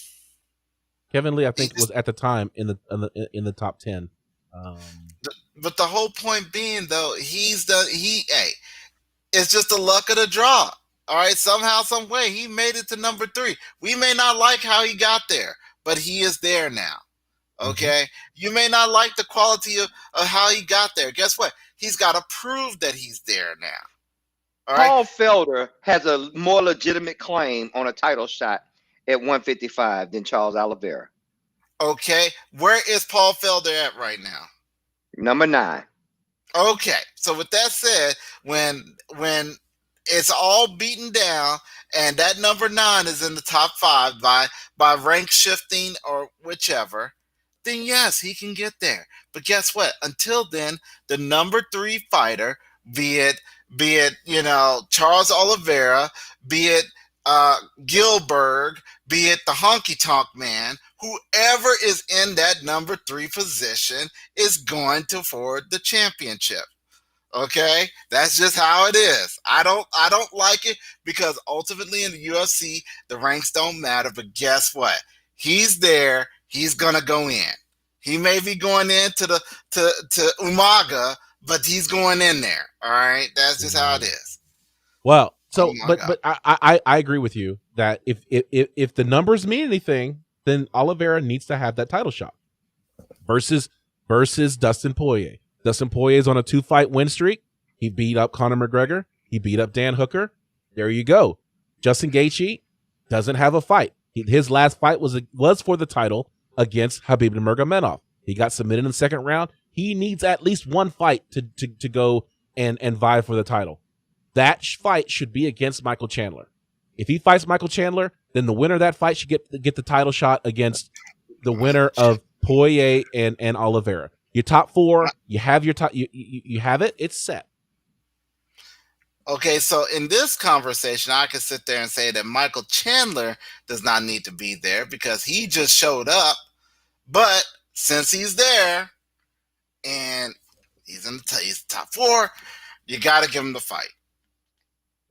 Kevin Lee, I He think, was just, at the time in the top 10. but the whole point being, though, hey, it's just the luck of the draw. All right, somehow, some way, he made it to number 3. We may not like how he got there, but he is there now. Okay, you may not like the quality of how he got there. Guess what? He's got to prove that he's there now. All right. Paul Felder has a more legitimate claim on a title shot at 155 than Charles Oliveira. Okay, where is Paul Felder at right now? Number 9. Okay, so with that said, when it's all beaten down and that number 9 is in the top 5 by rank shifting or whichever, then yes, he can get there. But guess what? Until then, the number 3 fighter, be it Charles Oliveira, be it Gilbert, be it the Honky Tonk Man, whoever is in that number 3 position is going to forward the championship. Okay, that's just how it is. I don't like it because ultimately in the UFC the ranks don't matter. But guess what? He's there. He's gonna go in. He may be going in to Umaga, but he's going in there. All right, that's just how it is. Well, so Oh but I agree with you that if the numbers mean anything, then Oliveira needs to have that title shot versus Dustin Poirier. Dustin Poirier is on a 2-fight win streak. He beat up Conor McGregor. He beat up Dan Hooker. There you go. Justin Gaethje doesn't have a fight. His last fight was for the title against Khabib Nurmagomedov. He got submitted in the second round. He needs at least one fight to go and vie for the title. That fight should be against Michael Chandler. If he fights Michael Chandler, then the winner of that fight should get the title shot against the winner of Poirier and Oliveira. Your top 4, you have your top. You have it. It's set. Okay, so in this conversation, I could sit there and say that Michael Chandler does not need to be there because he just showed up. But since he's there and he's he's top 4, you got to give him the fight.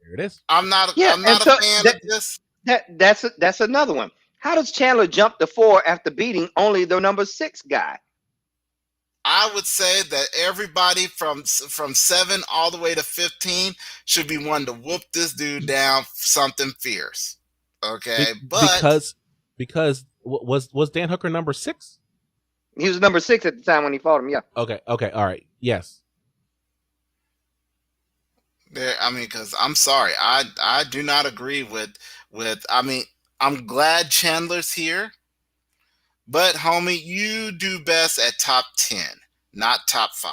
There it is. I'm not a fan of this. That's another one. How does Chandler jump to 4 after beating only the number 6 guy? I would say that everybody from 7 all the way to 15 should be one to whoop this dude down something fierce. Okay, but because was Dan Hooker number 6? He was number 6 at the time when he fought him. Yeah. Okay, all right, yes. Because I'm sorry, I do not agree with. I'm glad Chandler's here. But homie, you do best at top 10, not top 5.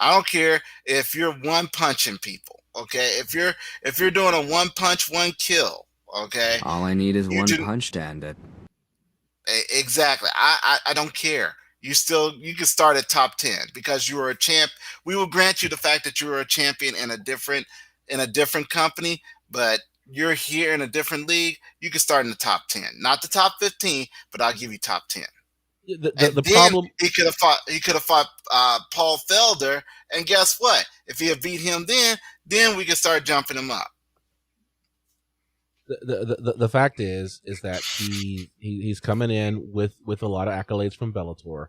I don't care if you're one punching people. Okay, if you're doing a 1 punch, 1 kill. Okay, all I need is one punch to end it. Exactly. I don't care. You can start at top 10 because you were a champ. We will grant you the fact that you were a champion in a different company, but you're here in a different league. You can start in the top 10, not the top 15, but I'll give you top 10. The problem, he could have fought Paul Felder, and guess what? If he had beat him, then we could start jumping him up. The fact is that he's coming in with a lot of accolades from Bellator.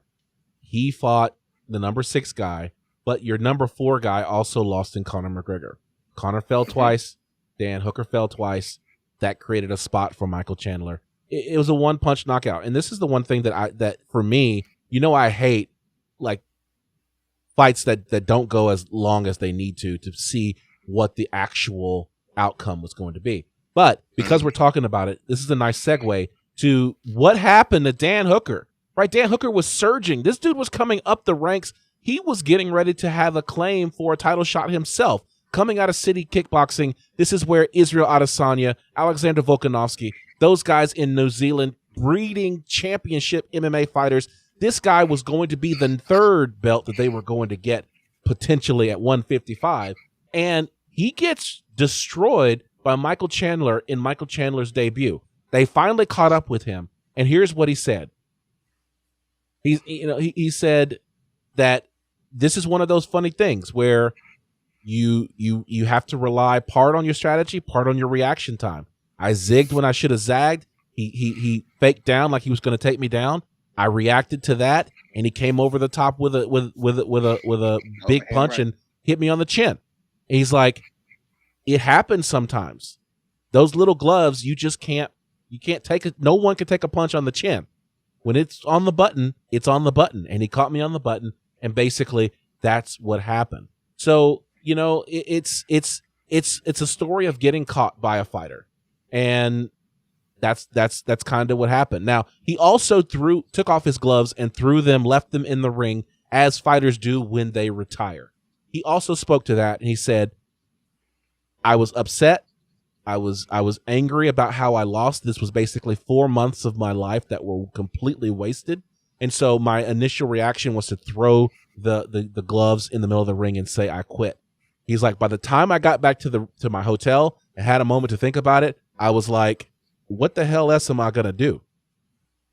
He fought the number 6 guy, but your number 4 guy also lost in Conor McGregor. Conor fell twice. Dan Hooker fell twice. That created a spot for Michael Chandler. It was a 1-punch knockout, and this is the one thing that for me, I hate like fights that don't go as long as they need to see what the actual outcome was going to be. But because we're talking about it, this is a nice segue to what happened to Dan Hooker. Right, Dan Hooker was surging. This dude was coming up the ranks. He was getting ready to have a claim for a title shot himself. Coming out of City Kickboxing, this is where Israel Adesanya, Alexander Volkanovski, those guys in New Zealand, breeding championship MMA fighters. This guy was going to be the 3rd belt that they were going to get potentially at 155. And he gets destroyed by Michael Chandler in Michael Chandler's debut. They finally caught up with him. And here's what he said. He said that this is one of those funny things where you have to rely part on your strategy, part on your reaction time. I zigged when I should have zagged. He faked down like he was going to take me down. I reacted to that, and he came over the top with a big punch and hit me on the chin. And he's like, it happens sometimes. Those little gloves, you can't take it. No one can take a punch on the chin. When it's on the button, it's on the button. And he caught me on the button, and basically that's what happened. So, it's a story of getting caught by a fighter. And that's kind of what happened. Now, he also took off his gloves and left them in the ring, as fighters do when they retire. He also spoke to that, and he said, I was upset. I was angry about how I lost. This was basically 4 months of my life that were completely wasted. And so my initial reaction was to throw the gloves in the middle of the ring and say, I quit. He's like, by the time I got back to my hotel and had a moment to think about it, I was like, what the hell else am I going to do?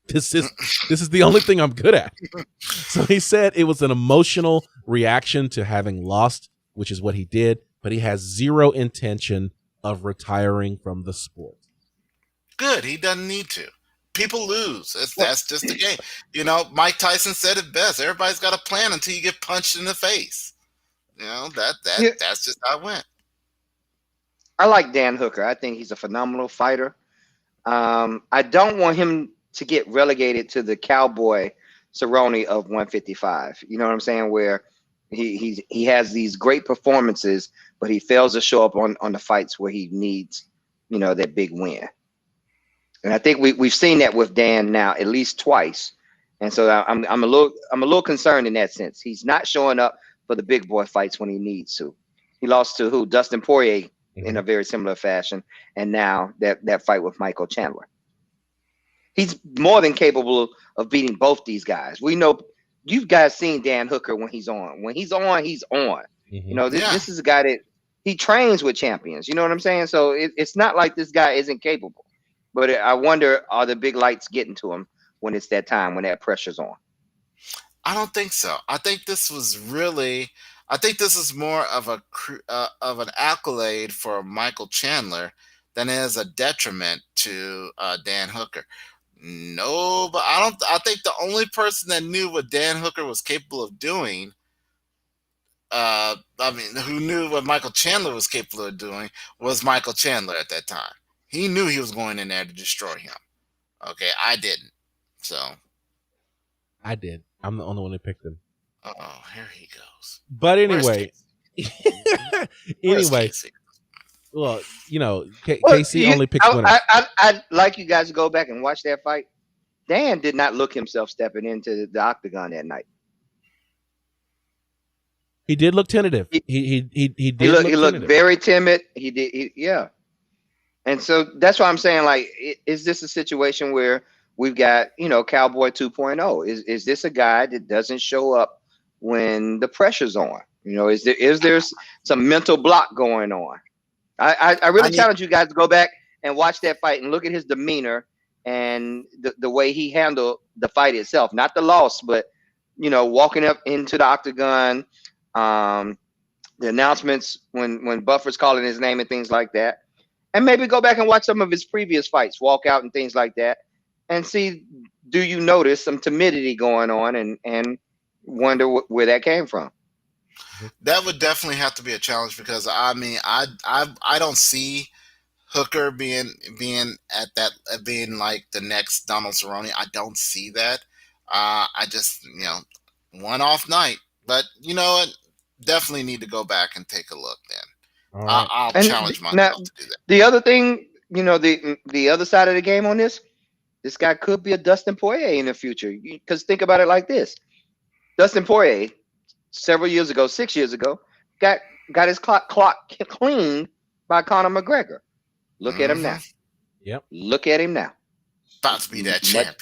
This is the only thing I'm good at. So he said it was an emotional reaction to having lost, which is what he did, but he has zero intention of retiring from the sport. Good. He doesn't need to. People lose. That's just the game. Mike Tyson said it best. Everybody's got a plan until you get punched in the face. That's just how it went. I like Dan Hooker. I think he's a phenomenal fighter. I don't want him to get relegated to the cowboy Cerrone of 155. You know what I'm saying? Where he has these great performances, but he fails to show up on the fights where he needs, that big win. And I think we've seen that with Dan now at least twice. And so I'm a little concerned in that sense. He's not showing up for the big boy fights when he needs to. He lost to who? Dustin Poirier in a very similar fashion. And now that fight with Michael Chandler. He's more than capable of beating both these guys. We know you guys seen Dan Hooker when he's on. When he's on, he's on. Mm-hmm. This is a guy that he trains with champions. You know what I'm saying? So it's not like this guy isn't capable. But I wonder, are the big lights getting to him when it's that time, when that pressure's on? I don't think so. I think this is more of an accolade for Michael Chandler than it is a detriment to Dan Hooker. No, but I think the only person that knew what Dan Hooker was capable of doing, who knew what Michael Chandler was capable of doing, was Michael Chandler at that time. He knew he was going in there to destroy him. Okay, I didn't. So I did. I'm the only one who picked him. Oh, here he goes. But anyway, well, KC only picks winners. I'd like you guys to go back and watch that fight. Dan did not look himself stepping into the octagon that night. He did look tentative. He did. He looked very timid. He did. Yeah. And so that's why I'm saying, like, is this a situation where we've got, Cowboy 2.0? Is this a guy that doesn't show up when the pressure's on? Is there some mental block going on? I really challenge you guys to go back and watch that fight and look at his demeanor and the way he handled the fight itself, not the loss, but walking up into the octagon, the announcements when Buffer's calling his name and things like that. And maybe go back and watch some of his previous fights, walk out and things like that, and see, do you notice some timidity going on and wonder where that came from? That would definitely have to be a challenge because I don't see Hooker being like the next Donald Cerrone. I don't see that. I just one-off night, but you know what? Definitely need to go back and take a look then. Right. I'll challenge myself to do that. The other thing, the other side of the game on this guy could be a Dustin Poirier in the future. Because think about it like this: Dustin Poirier, 6 years ago, got his clock cleaned by Conor McGregor. Look at him now. Yep. Look at him now. About to be that champion.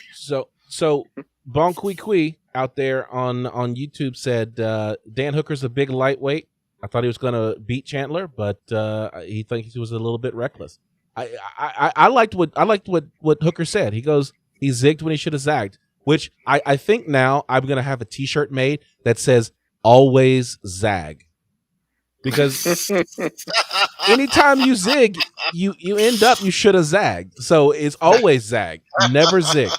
So Bon Kui Kui out there on YouTube said Dan Hooker's a big lightweight. I thought he was going to beat Chandler, but he thinks he was a little bit reckless. I liked what Hooker said. He goes, he zigged when he should have zagged. which I think now I'm going to have a t-shirt made that says always zag, because anytime you zig, you end up, you should have zagged. So it's always zag, never zig.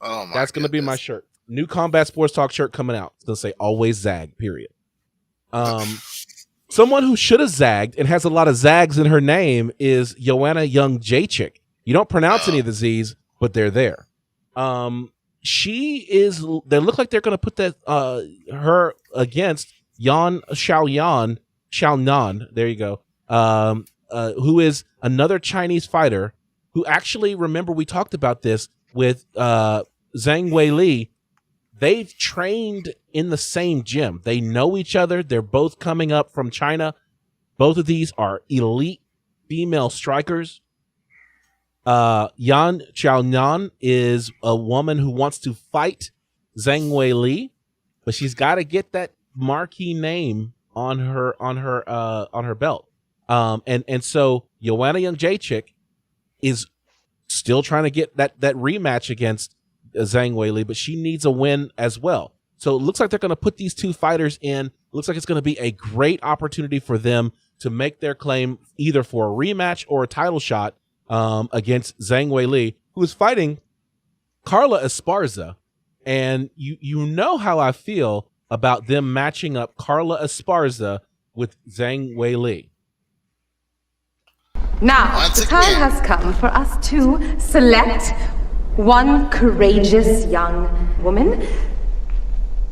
Oh my! That's going to be my shirt. New Combat Sports Talk shirt coming out. It's going to say always zag, period. Someone who should have zagged and has a lot of zags in her name is Joanna Young Jacek. You don't pronounce any of the Z's, but they're there. She is. They look like they're going to put that her against Yan Xiaonan. There you go. Who is another Chinese fighter who actually, remember we talked about this with Zhang Weili. They've trained in the same gym. They know each other. They're both coming up from China. Both of these are elite female strikers. Yan Xiaonan is a woman who wants to fight Zhang Weili, but she's got to get that marquee name on her belt. And so Joanna Young Jacek is still trying to get that rematch against Zhang Weili, but she needs a win as well. So it looks like they're going to put these two fighters in. Looks like it's going to be a great opportunity for them to make their claim either for a rematch or a title shot against Zhang Weili, who is fighting Carla Esparza. And you know how I feel about them matching up Carla Esparza with Zhang Weili. Now, the time has come for us to select one courageous young woman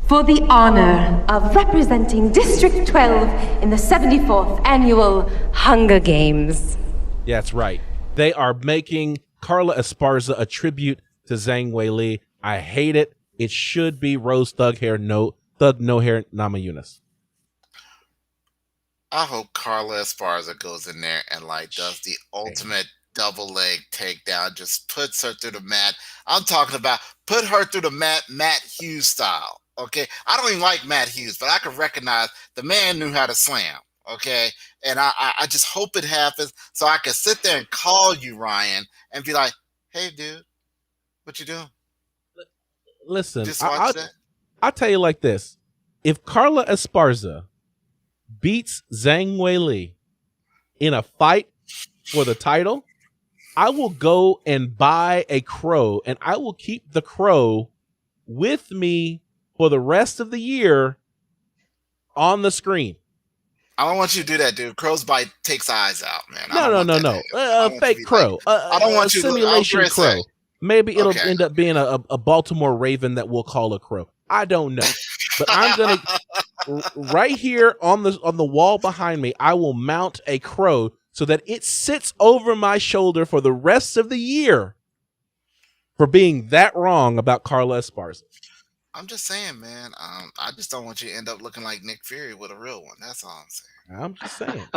for the honor of representing District 12 in the 74th Annual Hunger Games. Yeah, that's right. They are making Carla Esparza a tribute to Zhang Weili. I hate it. It should be Rose Thug No Hair Namajunas. I hope Carla Esparza goes in there and does the ultimate double leg takedown, just puts her through the mat. I'm talking about put her through the mat, Matt Hughes style. Okay, I don't even like Matt Hughes, but I can recognize the man knew how to slam. Okay, and I just hope it happens so I can sit there and call you, Ryan, and be like, "Hey, dude, what you doing?" Listen, Just watch that. I'll tell you like this: if Carla Esparza beats Zhang Weili in a fight for the title, I will go and buy a crow, and I will keep the crow with me for the rest of the year on the screen. I don't want you to do that, dude. Crow's bite takes eyes out, man. No. Fake crow. I don't want you to simulation crow. Maybe it'll end up being a Baltimore Raven that we'll call a crow. I don't know. But I'm gonna right here on the wall behind me, I will mount a crow so that it sits over my shoulder for the rest of the year for being that wrong about Carla Esparza. I'm just saying, man. I just don't want you to end up looking like Nick Fury with a real one. That's all I'm saying. I'm just saying.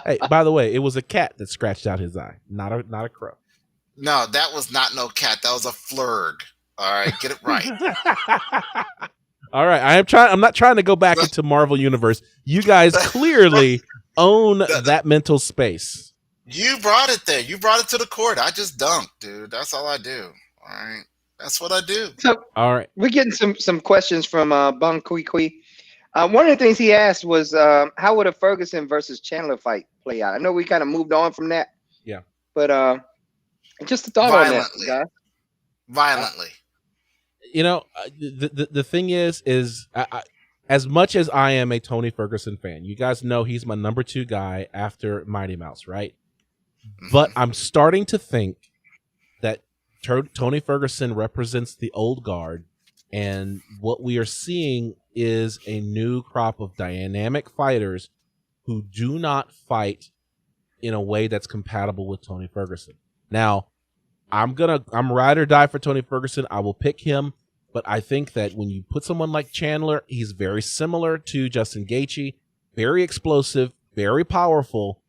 Hey, by the way, it was a cat that scratched out his eye, not a crow. No, that was not no cat. That was a flurg. All right, get it right. All right, I'm not trying to go back into Marvel Universe. You guys clearly own that mental space. You brought it there. You brought it to the court. I just dunked, dude. That's all I do. All right. That's what I do. So, all right, we're getting some questions from Bung Kui Kui. One of the things he asked was, how would a Ferguson versus Chandler fight play out? I know we kind of moved on from that. Yeah. But just a thought on that, guys. Violently. You know, the thing is I, as much as I am a Tony Ferguson fan, you guys know he's my number 2 guy after Mighty Mouse, right? Mm-hmm. But I'm starting to think that Tony Ferguson represents the old guard, and what we are seeing is a new crop of dynamic fighters who do not fight in a way that's compatible with Tony Ferguson. Now, I'm ride or die for Tony Ferguson. I will pick him, but I think that when you put someone like Chandler, he's very similar to Justin Gaethje, very explosive, very powerful.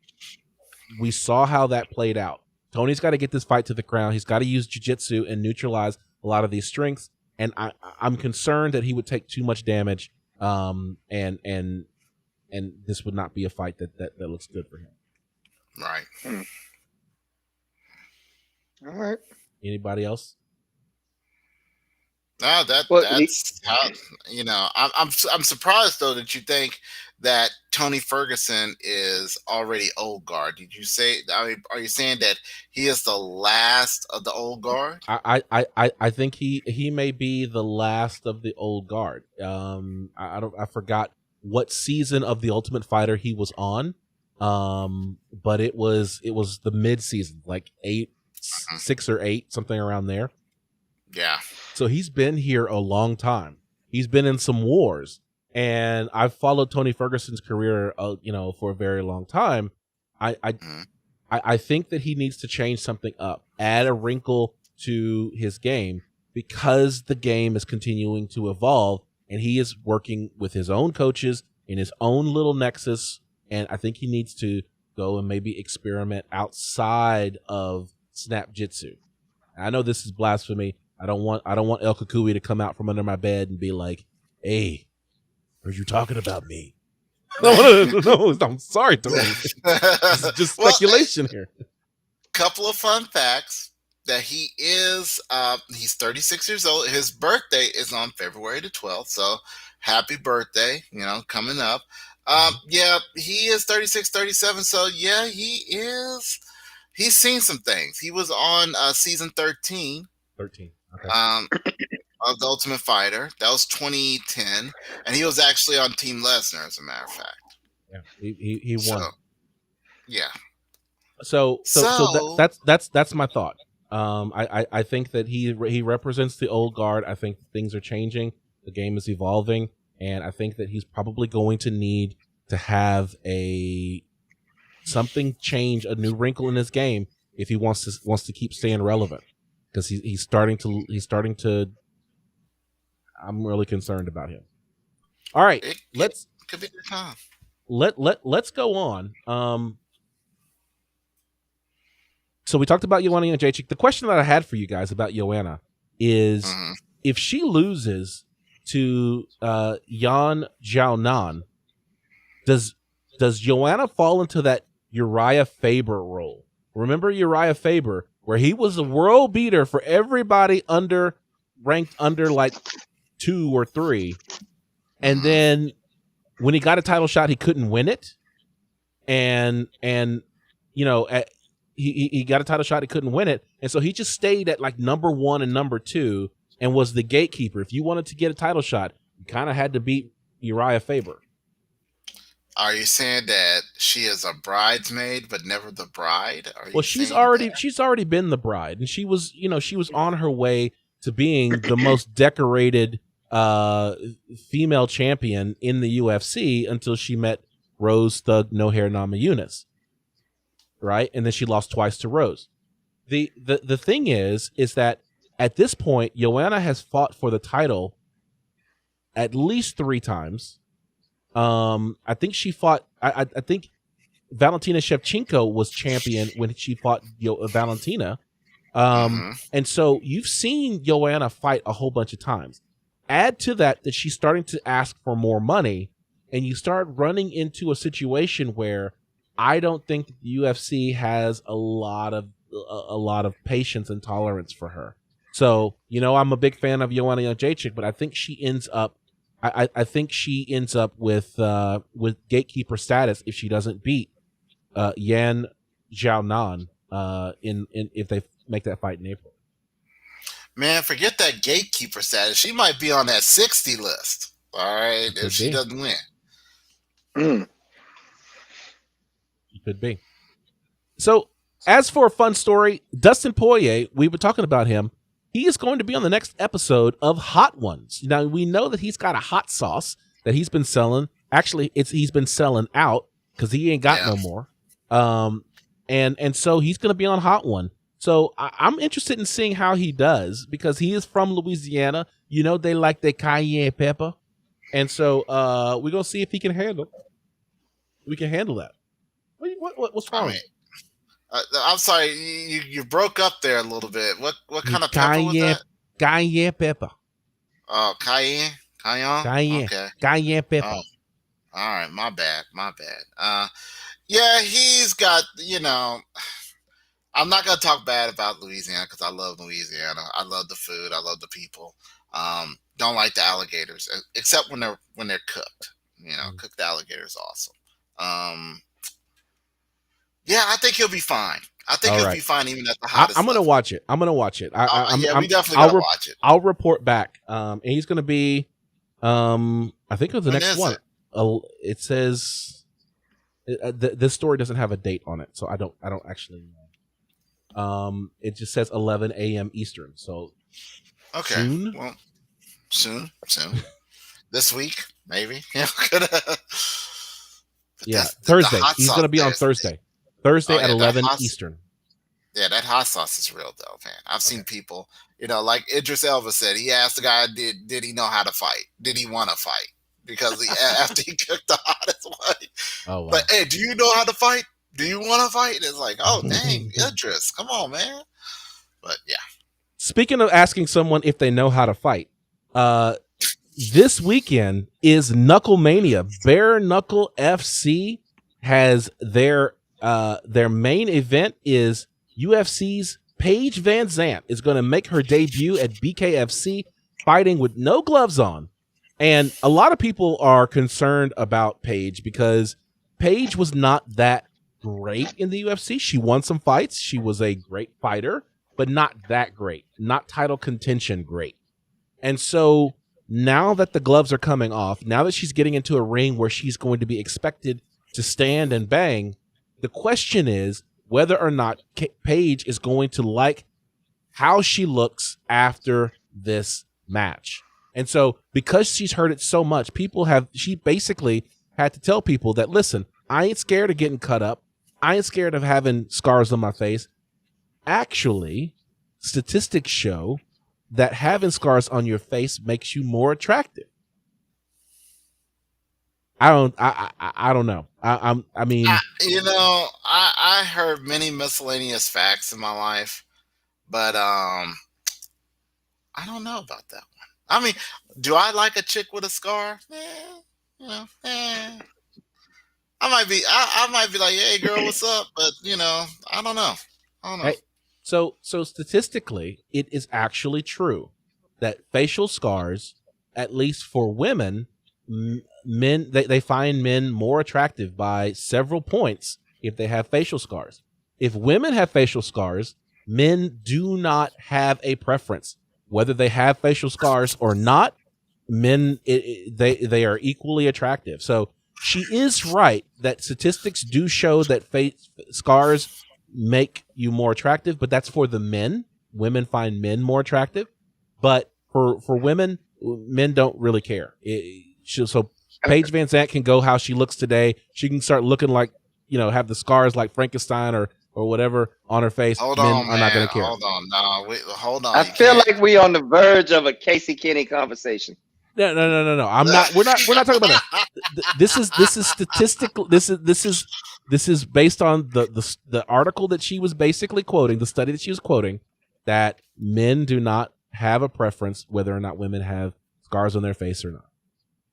We saw how that played out. Tony's got to get this fight to the ground. He's got to use jiu-jitsu and neutralize a lot of these strengths. And I'm concerned that he would take too much damage. And this would not be a fight that looks good for him. Right. All right. Anybody else? No, Well, that's how, I'm surprised though that you think that Tony Ferguson is already old guard. Did you say? I mean, are you saying that he is the last of the old guard? I think he may be the last of the old guard. I forgot what season of the Ultimate Fighter he was on. But it was the mid season, like 6 or 8, something around there. Yeah. So he's been here a long time. He's been in some wars, and I've followed Tony Ferguson's career, for a very long time. I think that he needs to change something up, add a wrinkle to his game, because the game is continuing to evolve, and he is working with his own coaches in his own little nexus. And I think he needs to go and maybe experiment outside of Snap Jitsu. I know this is blasphemy. I don't want El Kukui to come out from under my bed and be like, "Hey, heard you talking about me." No, I'm sorry, Tony. This is just speculation here. Couple of fun facts that he is he's 36 years old. His birthday is on February the 12th, so happy birthday, coming up. Yeah, he is 36, 37, so yeah, he's seen some things. He was on season 13. 13. Okay. Of The Ultimate Fighter. That was 2010, and he was actually on Team Lesnar, as a matter of fact. Yeah, he won. So, yeah. So that's my thought. I think that he represents the old guard. I think things are changing. The game is evolving, and I think that he's probably going to need to have something change, a new wrinkle in his game, if he wants to keep staying relevant. Because he's starting to. I'm really concerned about him. All right, it could be the time. Let's go on. So we talked about Joanna Jędrzejczyk. The question that I had for you guys about Joanna is, if she loses to Yan Xiaonan, does Joanna fall into that Uriah Faber role? Remember Uriah Faber, where he was a world beater for everybody ranked under like 2 or 3, and then when he got a title shot, he couldn't win it, and he got a title shot, he couldn't win it, and so he just stayed at like number 1 and number 2 and was the gatekeeper. If you wanted to get a title shot, you kind of had to beat Uriah Faber. Are you saying that she is a bridesmaid but never the bride? Well, she's already been the bride, and she was on her way to being the most decorated female champion in the UFC until she met Rose Thug No Hair Namajunas, right? And then she lost twice to Rose. The thing is that at this point, Joanna has fought for the title at least 3 times. I think she fought. I think Valentina Shevchenko was champion when she fought Valentina. And so you've seen Joanna fight a whole bunch of times. Add to that she's starting to ask for more money, and you start running into a situation where I don't think the UFC has a lot of patience and tolerance for her. So I'm a big fan of Joanna Jędrzejczyk, but I think she ends up. I think she ends up with gatekeeper status if she doesn't beat Yan Xiaonan if they make that fight in April. Man, forget that gatekeeper status. She might be on that 60 list. All right, if she doesn't win. It could be. So, as for a fun story, Dustin Poirier, we were talking about him. He is going to be on the next episode of Hot Ones. Now, we know that he's got a hot sauce that he's been selling. Actually, he's been selling out because he ain't got no more. And so he's going to be on Hot One. So I'm interested in seeing how he does, because he is from Louisiana. They like their cayenne pepper. And so we're going to see if he can handle that. What's wrong? I'm sorry, you broke up there a little bit. What kind of pepper was that? Cayenne pepper. Oh, cayenne? Okay. Cayenne pepper. Oh, all right, my bad. Yeah, he's got, I'm not going to talk bad about Louisiana because I love Louisiana. I love the food. I love the people. Don't like the alligators, except when they're cooked. Cooked alligator is awesome. Yeah, I think he'll be fine. I think he'll be fine even at the hottest. I'm gonna watch it. I'm gonna watch it. We definitely gotta watch it. I'll report back. And he's gonna be, I think it was the next one. It says this story doesn't have a date on it, so I don't actually know. It just says 11 a.m. Eastern. So okay, soon? Well, soon, this week maybe. Yeah, Thursday. He's gonna be on Thursday. Thursday at 11 Eastern. Yeah, that hot sauce is real though, man. I've seen people, like Idris Elba said, he asked the guy, did he know how to fight? Did he want to fight? Because after he cooked the hottest one. Oh, wow. But hey, do you know how to fight? Do you want to fight? And it's like, oh dang, Idris, come on, man. But yeah. Speaking of asking someone if they know how to fight, this weekend is Knuckle Mania. Bare Knuckle FC has their main event is UFC's Paige Van Zandt is going to make her debut at BKFC fighting with no gloves on. And a lot of people are concerned about Paige because Paige was not that great in the UFC. She won some fights. She was a great fighter, but not that great, not title contention great. And so now that the gloves are coming off, now that she's getting into a ring where she's going to be expected to stand and bang, the question is whether or not Paige is going to like how she looks after this match. And so because she's heard it so much, she basically had to tell people that, listen, I ain't scared of getting cut up. I ain't scared of having scars on my face. Actually, statistics show that having scars on your face makes you more attractive. I don't know. I mean, I heard many miscellaneous facts in my life, but I don't know about that one. I mean, do I like a chick with a scar? I might be like, hey girl, what's up? But I don't know. Hey, so statistically, it is actually true that facial scars, at least for women, men they find men more attractive by several points if they have facial scars. If women have facial scars, men do not have a preference whether they have facial scars or not. Men they are equally attractive. So she is right that statistics do show that face scars make you more attractive, but that's for the men. Women find men more attractive, but for women, men don't really care. So Paige Van Zandt can go how she looks today. She can start looking like, have the scars like Frankenstein or whatever on her face. Men are not going to care. Hold on. No, hold on. I feel like we on the verge of a Casey Kenney conversation. No. I'm not. We're not talking about that. This is statistical. This is based on the article that she was basically quoting, the study that she was quoting, that men do not have a preference whether or not women have scars on their face or not.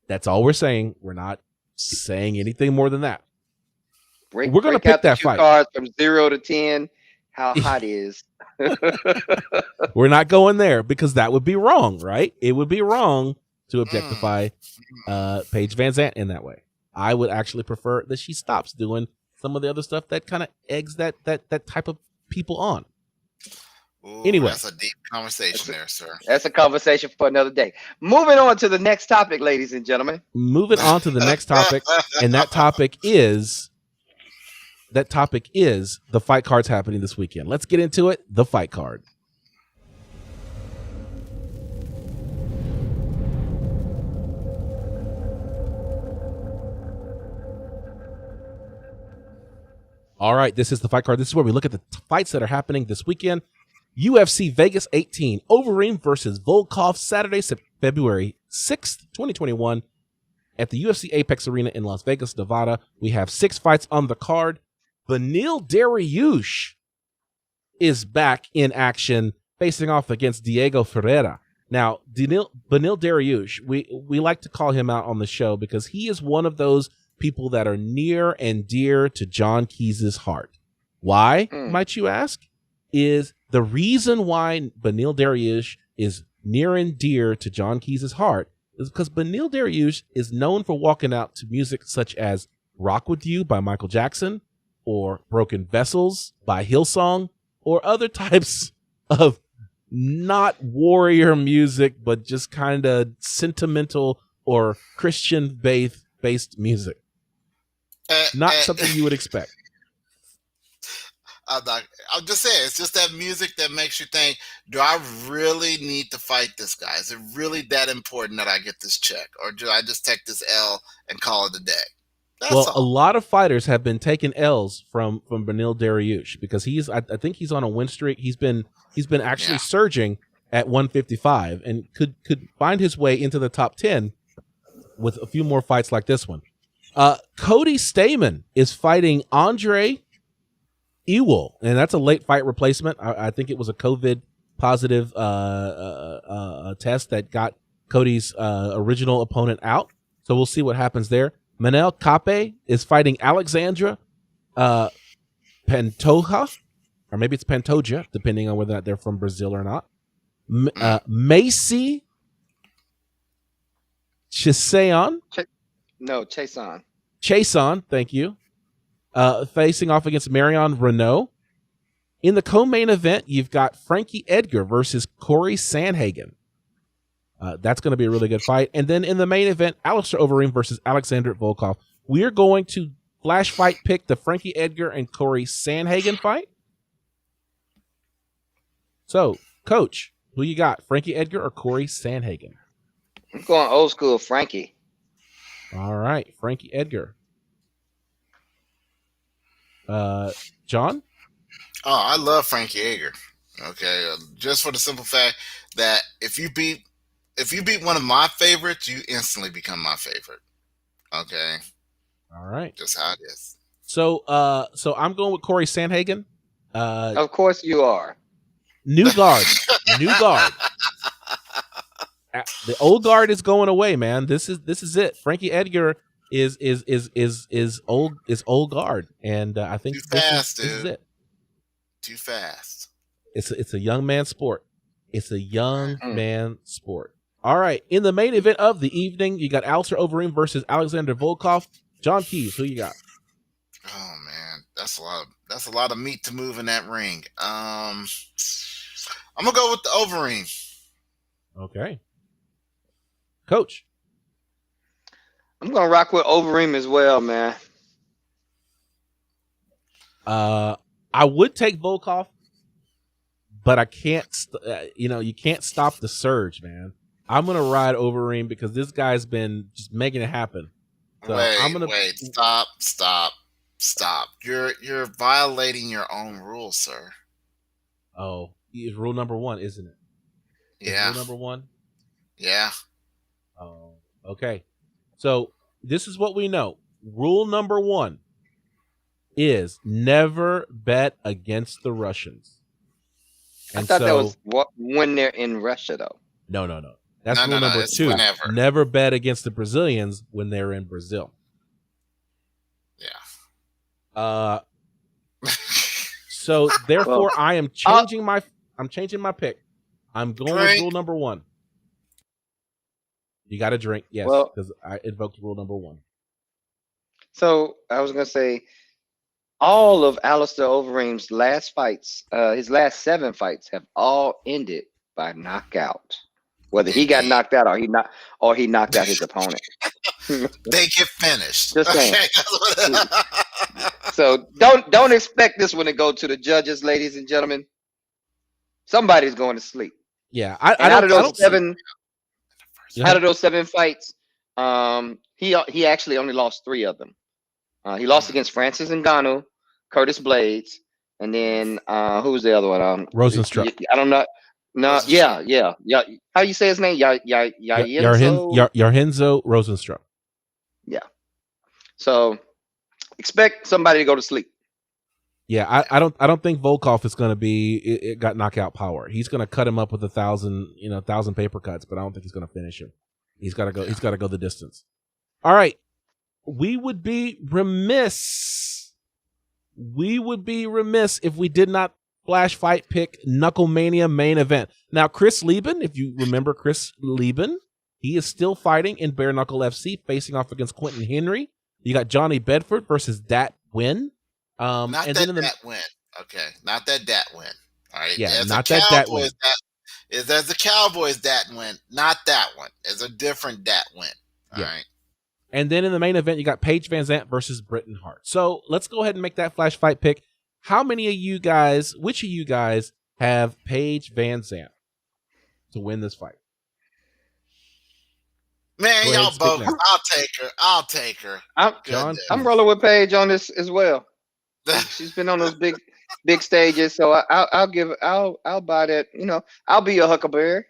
That's all we're saying. We're not saying anything more than that. We're going to pick that fight. Cards from 0 to 10. How hot is? We're not going there because that would be wrong, right? It would be wrong to objectify Paige Van Zandt in that way. I would actually prefer that she stops doing some of the other stuff that kind of eggs that type of people on. Ooh, anyway, that's a deep conversation there, sir. That's a conversation for another day. Moving on to the next topic, ladies and gentlemen. Moving on to the next topic, and that topic is the fight cards happening this weekend. Let's get into it. The fight card. All right, this is the fight card. This is where we look at the fights that are happening this weekend. UFC Vegas 18, Overeem versus Volkov, Saturday, February 6th, 2021, at the UFC Apex Arena in Las Vegas, Nevada. We have 6 fights on the card. Beneil Dariush is back in action, facing off against Diego Ferreira. Now, Beneil Dariush, we like to call him out on the show because he is one of those people that are near and dear to John Keys' heart. Why, might you ask? Is the reason why Beneil Dariush is near and dear to John Keys' heart is because Beneil Dariush is known for walking out to music such as Rock With You by Michael Jackson or Broken Vessels by Hillsong or other types of not warrior music, but just kind of sentimental or Christian based music. Not something you would expect. I'm just saying, it's just that music that makes you think, do I really need to fight this guy? Is it really that important that I get this check? Or do I just take this L and call it a day? That's well, all. A lot of fighters have been taking L's from Beneil Dariush because I think he's on a win streak. He's been actually surging at 155 and could find his way into the top 10 with a few more fights like this one. Cody Stamann is fighting Andre Ewell, and that's a late fight replacement. I think it was a COVID positive test that got Cody's original opponent out. So we'll see what happens there. Manel Kape is fighting Alexandra Pantoja, or maybe it's Pantoja, depending on whether or not they're from Brazil or not. Macy Chisaon. Chason, thank you. Facing off against Marion Renault. In the co-main event, you've got Frankie Edgar versus Corey Sandhagen. That's going to be a really good fight. And then in the main event, Alistair Overeem versus Alexander Volkov. We're going to flash fight pick the Frankie Edgar and Corey Sandhagen fight. So, Coach, who you got? Frankie Edgar or Corey Sandhagen? I'm going old school Frankie. All right, Frankie Edgar. John? Oh, I love Frankie Edgar. Okay, just for the simple fact that if you beat one of my favorites, you instantly become my favorite. Okay. All right. Just how it is. So I'm going with Corey Sandhagen. Of course you are. New guard. The old guard is going away, man. This is it. Frankie Edgar is old guard, and I think this is it. Too fast. It's a young man sport. It's a young man sport. All right. In the main event of the evening, you got Alistair Overeem versus Alexander Volkov. John Keys, who you got? Oh man, that's a lot of meat to move in that ring. I'm gonna go with the Overeem. Okay. Coach. I'm gonna rock with Overeem as well, man. I would take Volkov, but I can't. You can't stop the surge, man. I'm gonna ride Overeem because this guy's been just making it happen. So wait, stop. You're violating your own rules, sir. Oh, it's rule number 1, isn't it? Yeah. Rule number 1? Yeah. Oh, okay. So this is what we know. Rule number 1 is never bet against the Russians. And I thought that was when they're in Russia, though. No. That's rule number 2. Whenever. Never bet against the Brazilians when they're in Brazil. Yeah. So therefore, I am changing my pick. I'm going with rule number 1. You got to drink, yes, because I invoked rule number 1. So I was gonna say, all of Alistair Overeem's last fights, his last 7 fights, have all ended by knockout. Whether he got knocked out or he knocked out his opponent. They get finished. Just saying. So don't expect this one to go to the judges, ladies and gentlemen. Somebody's going to sleep. Yeah, out of those 7 fights, he actually only lost 3 of them. He lost against Francis Ngannou, Curtis Blades, and then who was the other one? Rosenstruck. I don't know. No, yeah. How you say his name? Yarhenzo Rosenstruck. Yeah. So expect somebody to go to sleep. Yeah, I don't think Volkov is going to be. It got knockout power. He's going to cut him up with 1,000 paper cuts, but I don't think he's going to finish him. He's got to go. He's got to go the distance. All right, we would be remiss if we did not Flash Fight Pick Knucklemania main event. Now, Chris Lieben, if you remember Chris Lieben, he is still fighting in Bare Knuckle FC, facing off against Quentin Henry. You got Johnny Bedford versus Dat Win. Not that Dat Win. Okay, not that Dat Win. All right. Yeah, there's not that Dat Win. There's the Cowboys Dat Win, not that one. It's a different Dat Win. All right. And then in the main event, you got Paige Van Zant versus Britton Hart. So let's go ahead and make that Flash Fight pick. How many of you guys, which of you guys have Paige Van Zant to win this fight? Man, y'all both. I'll take her. I'm rolling with Paige on this as well. She's been on those big stages, so I'll buy that. You know, I'll be a huckleberry.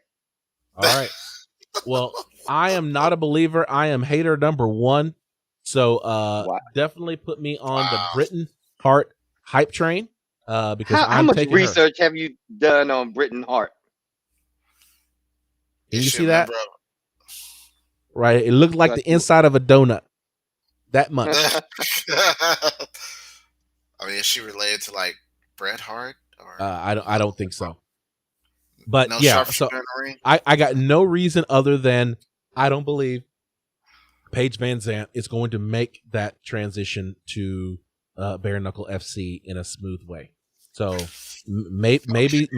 All right. Well, I am not a believer. I am hater number one. So definitely put me on the Britton Hart hype train. Because how much research have you done on Britton Hart? Can you see that? Right. It looked like the inside of a donut. That much. I mean, is she related to like Bret Hart? Or I don't think so. But so I got no reason other than I don't believe Paige Van Zant is going to make that transition to Bare Knuckle FC in a smooth way. So maybe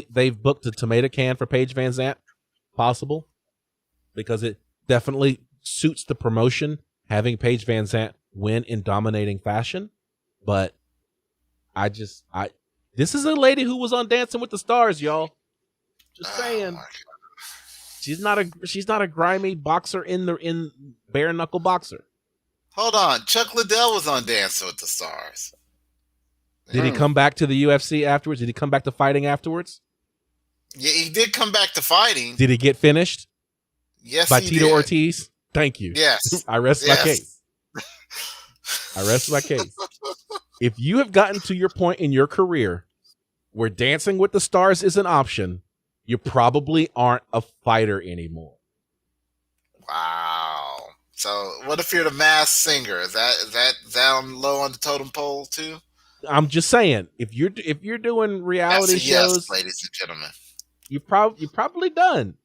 they've booked a tomato can for Paige Van Zant, possible, because it definitely suits the promotion having Paige Van Zant win in dominating fashion. But this is a lady who was on Dancing with the Stars, y'all. Just saying. She's not a grimy boxer in bare knuckle boxer. Hold on, Chuck Liddell was on Dancing with the Stars. Did he come back to the UFC afterwards? Did he come back to fighting afterwards? Yeah, he did come back to fighting. Did he get finished? Yes, by he Tito did. Ortiz? Thank you. Yes. I rest my case. I rest my case. If you have gotten to your point in your career where Dancing with the Stars is an option, you probably aren't a fighter anymore. Wow. So what if you're the Masked Singer? Is that on low on the totem pole too? I'm just saying, if you're doing reality shows, yes, ladies and gentlemen, you're probably done.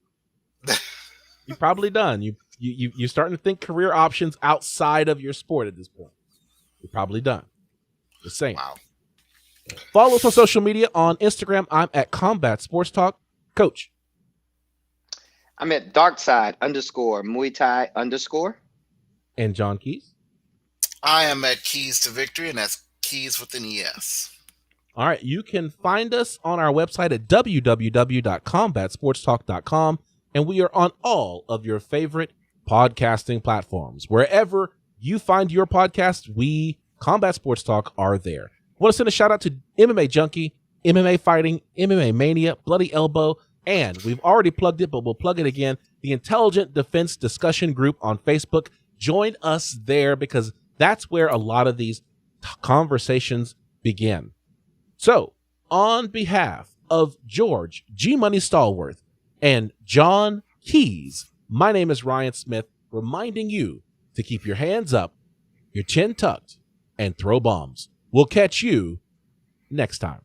You're probably done. You're starting to think career options outside of your sport at this point. You're probably done. Just saying. Wow. Follow us on social media. On Instagram, I'm at Combat Sports Talk. Coach. I'm at Darkside_Muay Thai_. And John Keys. I am at Keys to Victory, and that's Keys with an ES. All right. You can find us on our website at www.combatsportstalk.com, and we are on all of your favorite podcasting platforms. Wherever you find your podcast, we, Combat Sports Talk, are there. I want to send a shout out to MMA Junkie, MMA Fighting, MMA Mania, Bloody Elbow, and we've already plugged it, but we'll plug it again, the Intelligent Defense Discussion Group on Facebook. Join us there because that's where a lot of these conversations begin. So, on behalf of George G. Money Stallworth and John Keys, my name is Ryan Smith, reminding you to keep your hands up, your chin tucked, and throw bombs. We'll catch you next time.